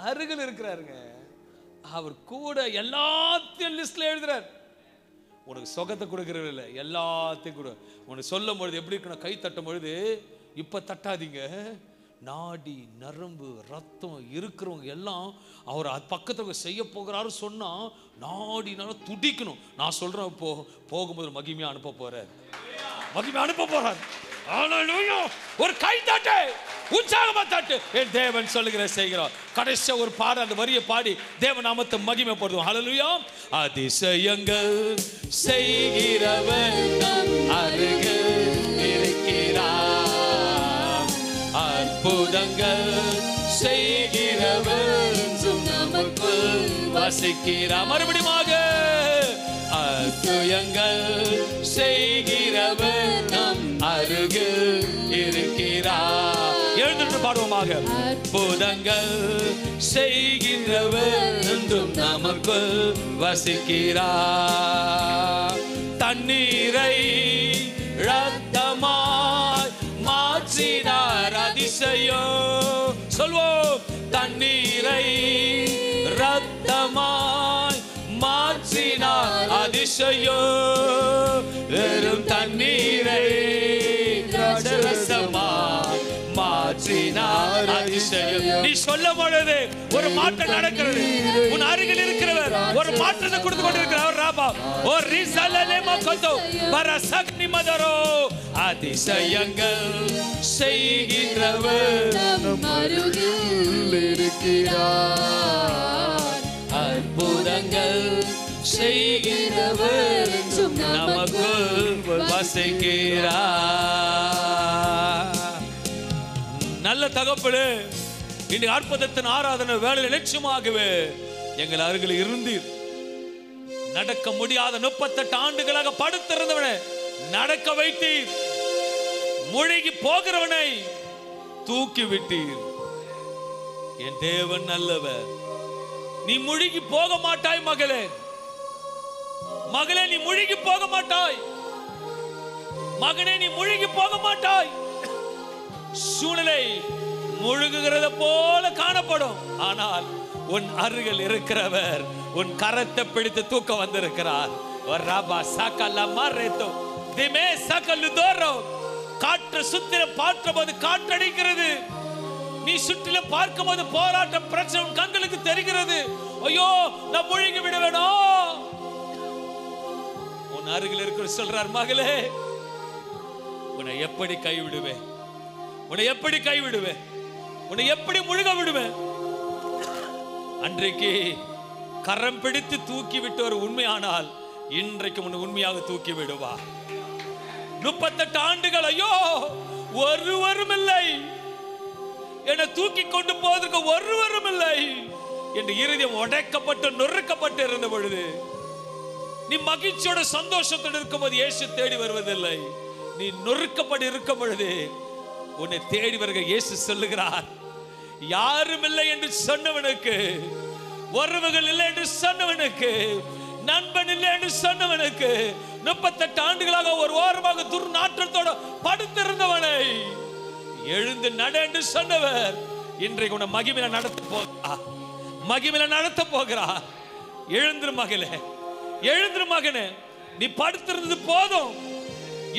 அருகில் இருக்கிறாருங்க. அவர் கூட எல்லாத்தையும் லிஸ்ட்ல எழுதுறார். உனக்கு சுகத்தை கொடுக்கறது இல்லை, எல்லாத்தையும் கொடு. உனக்கு சொல்லும் பொழுது எப்படி இருக்கணும்? கை தட்டும் பொழுது இப்ப தட்டாதீங்க, நாடி நரம்பு ரத்தம் இருக்கிறவங்க எல்லாம் அவர் பக்கத்துல செய்ய போகிறாரு சொன்னா நாடி நல்லா துடிக்கணும். நான் சொல்றேன், இப்போ போகும்போது மகிமையா அனுப்ப போறார், மகிமையா அனுப்ப போறார். ஒரு கை தட்டு, உற்சாகமா தட்டு. என் தேவன் சொல்லுகிற செய்கிறோம். கடைசியா ஒரு பாடு, அந்த வரியை பாடி தேவ நாமத்தை மகிமைப்படுத்தும். ஹல்லேலூயா. அதிசயங்கள் செய்கிறவர் நம் அருகில் இருக்கிறார், அற்புதங்கள் செய்கிறவர் நமக்குள் வசிக்கிறார். மறுபடியுமாக அற்புதங்கள் செய்கிறவர் நம் அருகில் இருக்கிறார். எழுந்து பாடுவோமாக. அற்புதங்கள் செய்கிறவர் என்றும் நமக்குள் வசிக்கிறார். தண்ணீரை இரத்தமாய் மாற்றினார், அதிசயம் சொல்வோம். தண்ணீரை இரத்தமாய் மாற்றினார், அதிசயம். வெறும் தண்ணீரை ரசமாய் மாற்றினார், அதிசயம். நீ சொல்லும் பொழுது ஒரு மாற்றம் நடக்கிறது. உன் அருகில் இருக்கிறவர் ஒரு மாற்றத்தை கொடுத்து கொண்டிருக்கிறார். ராபா ஓ ரிசலலேமா கொதோ பரசக்னி மதரோ. அதிசயங்கள் செய்கிறவர் நம் அருகில் இருக்கிறார், அற்புதங்கள் செய்கிறவர் நமக்குள் வசிக்கிறார். நல்ல தகப்பனே, இன்றைக்கு அற்புதத்தின் ஆராதனை வேளையில் நிச்சயமாகவே எங்கள் அருகில் இருந்தீர். நடக்க முடியாத 38 ஆண்டுகளாக படுத்திருந்தவனை நடக்க வைத்தீர். முழுகி போகிறவனை தூக்கி விட்டீர். என் தேவன் நல்லவர். நீ முழுகி போக மாட்டாய் மகளே, மகளே நீ முழுகி போக மாட்டாய், மகனே நீ முழுகி போக மாட்டாய். சூழ்நிலை முழுகுகிறத போல காணப்படும், ஆனால் உன் அருகில் இருக்கிறவர் உன் கரத்தை பிடித்து தூக்க வந்திருக்கிறார். காற்று சுத்திர பார்க்கும் போது காற்றடிக்கிறது, நீ சுற்றிலும் பார்க்கும் போது போராட்டம் பிரச்சனை உன் கண்களுக்கு தெரிகிறது. ஐயோ நான் முழுகி விட வேணும். உன் அருகில் இருக்கிற சொல்றார், மகளே உன்னை எப்படி கைவிடுவேன், உன்னை எப்படி கைவிடுவேன், உன்னை எப்படி முழுக விடுவேன். அன்றைக்கு கரம் பிடித்து தூக்கி விட்டு ஒரு உண்மையானால் இன்றைக்கு உன்னை உண்மையாக தூக்கி விடுவா. 38 ஆண்டுகள் ஐயோ ஒருவரும் இல்லை, என்னை தூக்கி கொண்டு போவதற்கு ஒருவரும் இல்லை என்று இருதயம் உடைக்கப்பட்டு நொறுக்கப்பட்டு இருந்த பொழுது, நீ மகிழ்ச்சியோட சந்தோஷத்தோடு இருக்கும் போது இயேசு தேடி வருவதில்லை. நீ நொறுக்கப்பட்டு இருக்கும் பொழுது உன்னை தேடி வருகிற இயேசு சொல்லுகிறார், யாரும் இல்லை என்று சொன்னவனுக்கு, உறவுகள் இல்லை என்று சொன்னவனுக்கு, நண்பன் இல்லை என்று சொன்னவனுக்கு, 38 ஆண்டுகளாக ஒரு ஓரமாக துர்நாற்றத்தோட படுத்திருந்தவனை எழுந்து நட என்று சொன்னவர் இன்றைக்கு உன்னை மகிமையில நடத்த போகிறார், மகிமையில நடத்த போகிறார். எழுந்திரு மகளே, எழுந்திரு மகனே, நீ படுத்திருந்தது போதும்,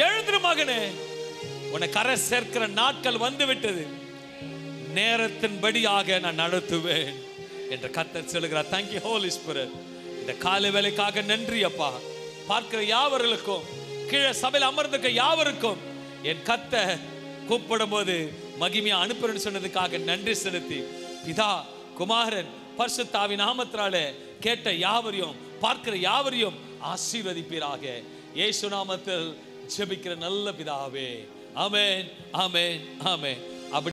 எழுந்திரு மகனே, உன்னை கரை சேர்க்கிற நாட்கள் வந்து விட்டது. நேரத்தின்படியாக நான் நடத்துவேன் என்று கர்த்தர் சொல்லுகிறார். Thank you Holy Spirit. இந்த காலை வேளைக்காக நன்றி அப்பா. பார்க்கிற யாவர்களுக்கும், கீழே சபையில் அமர்ந்திருக்க யாவருக்கும் என் கர்த்தர் கூப்பிடும் போது மகிமையா அனுப்புறேன்னு சொன்னதுக்காக நன்றி செலுத்தி, பிதா குமாரன் பரிசுத்த ஆவியின் நாமத்தினாலே கேட்ட யாவரையும் பார்க்கிற யாவரையும் ஆசீர்வதிப்பீராக. இயேசு நாமத்தில் ஜெபிக்கிற நல்ல பிதாவே, ஆமென், ஆமென், ஆமென்.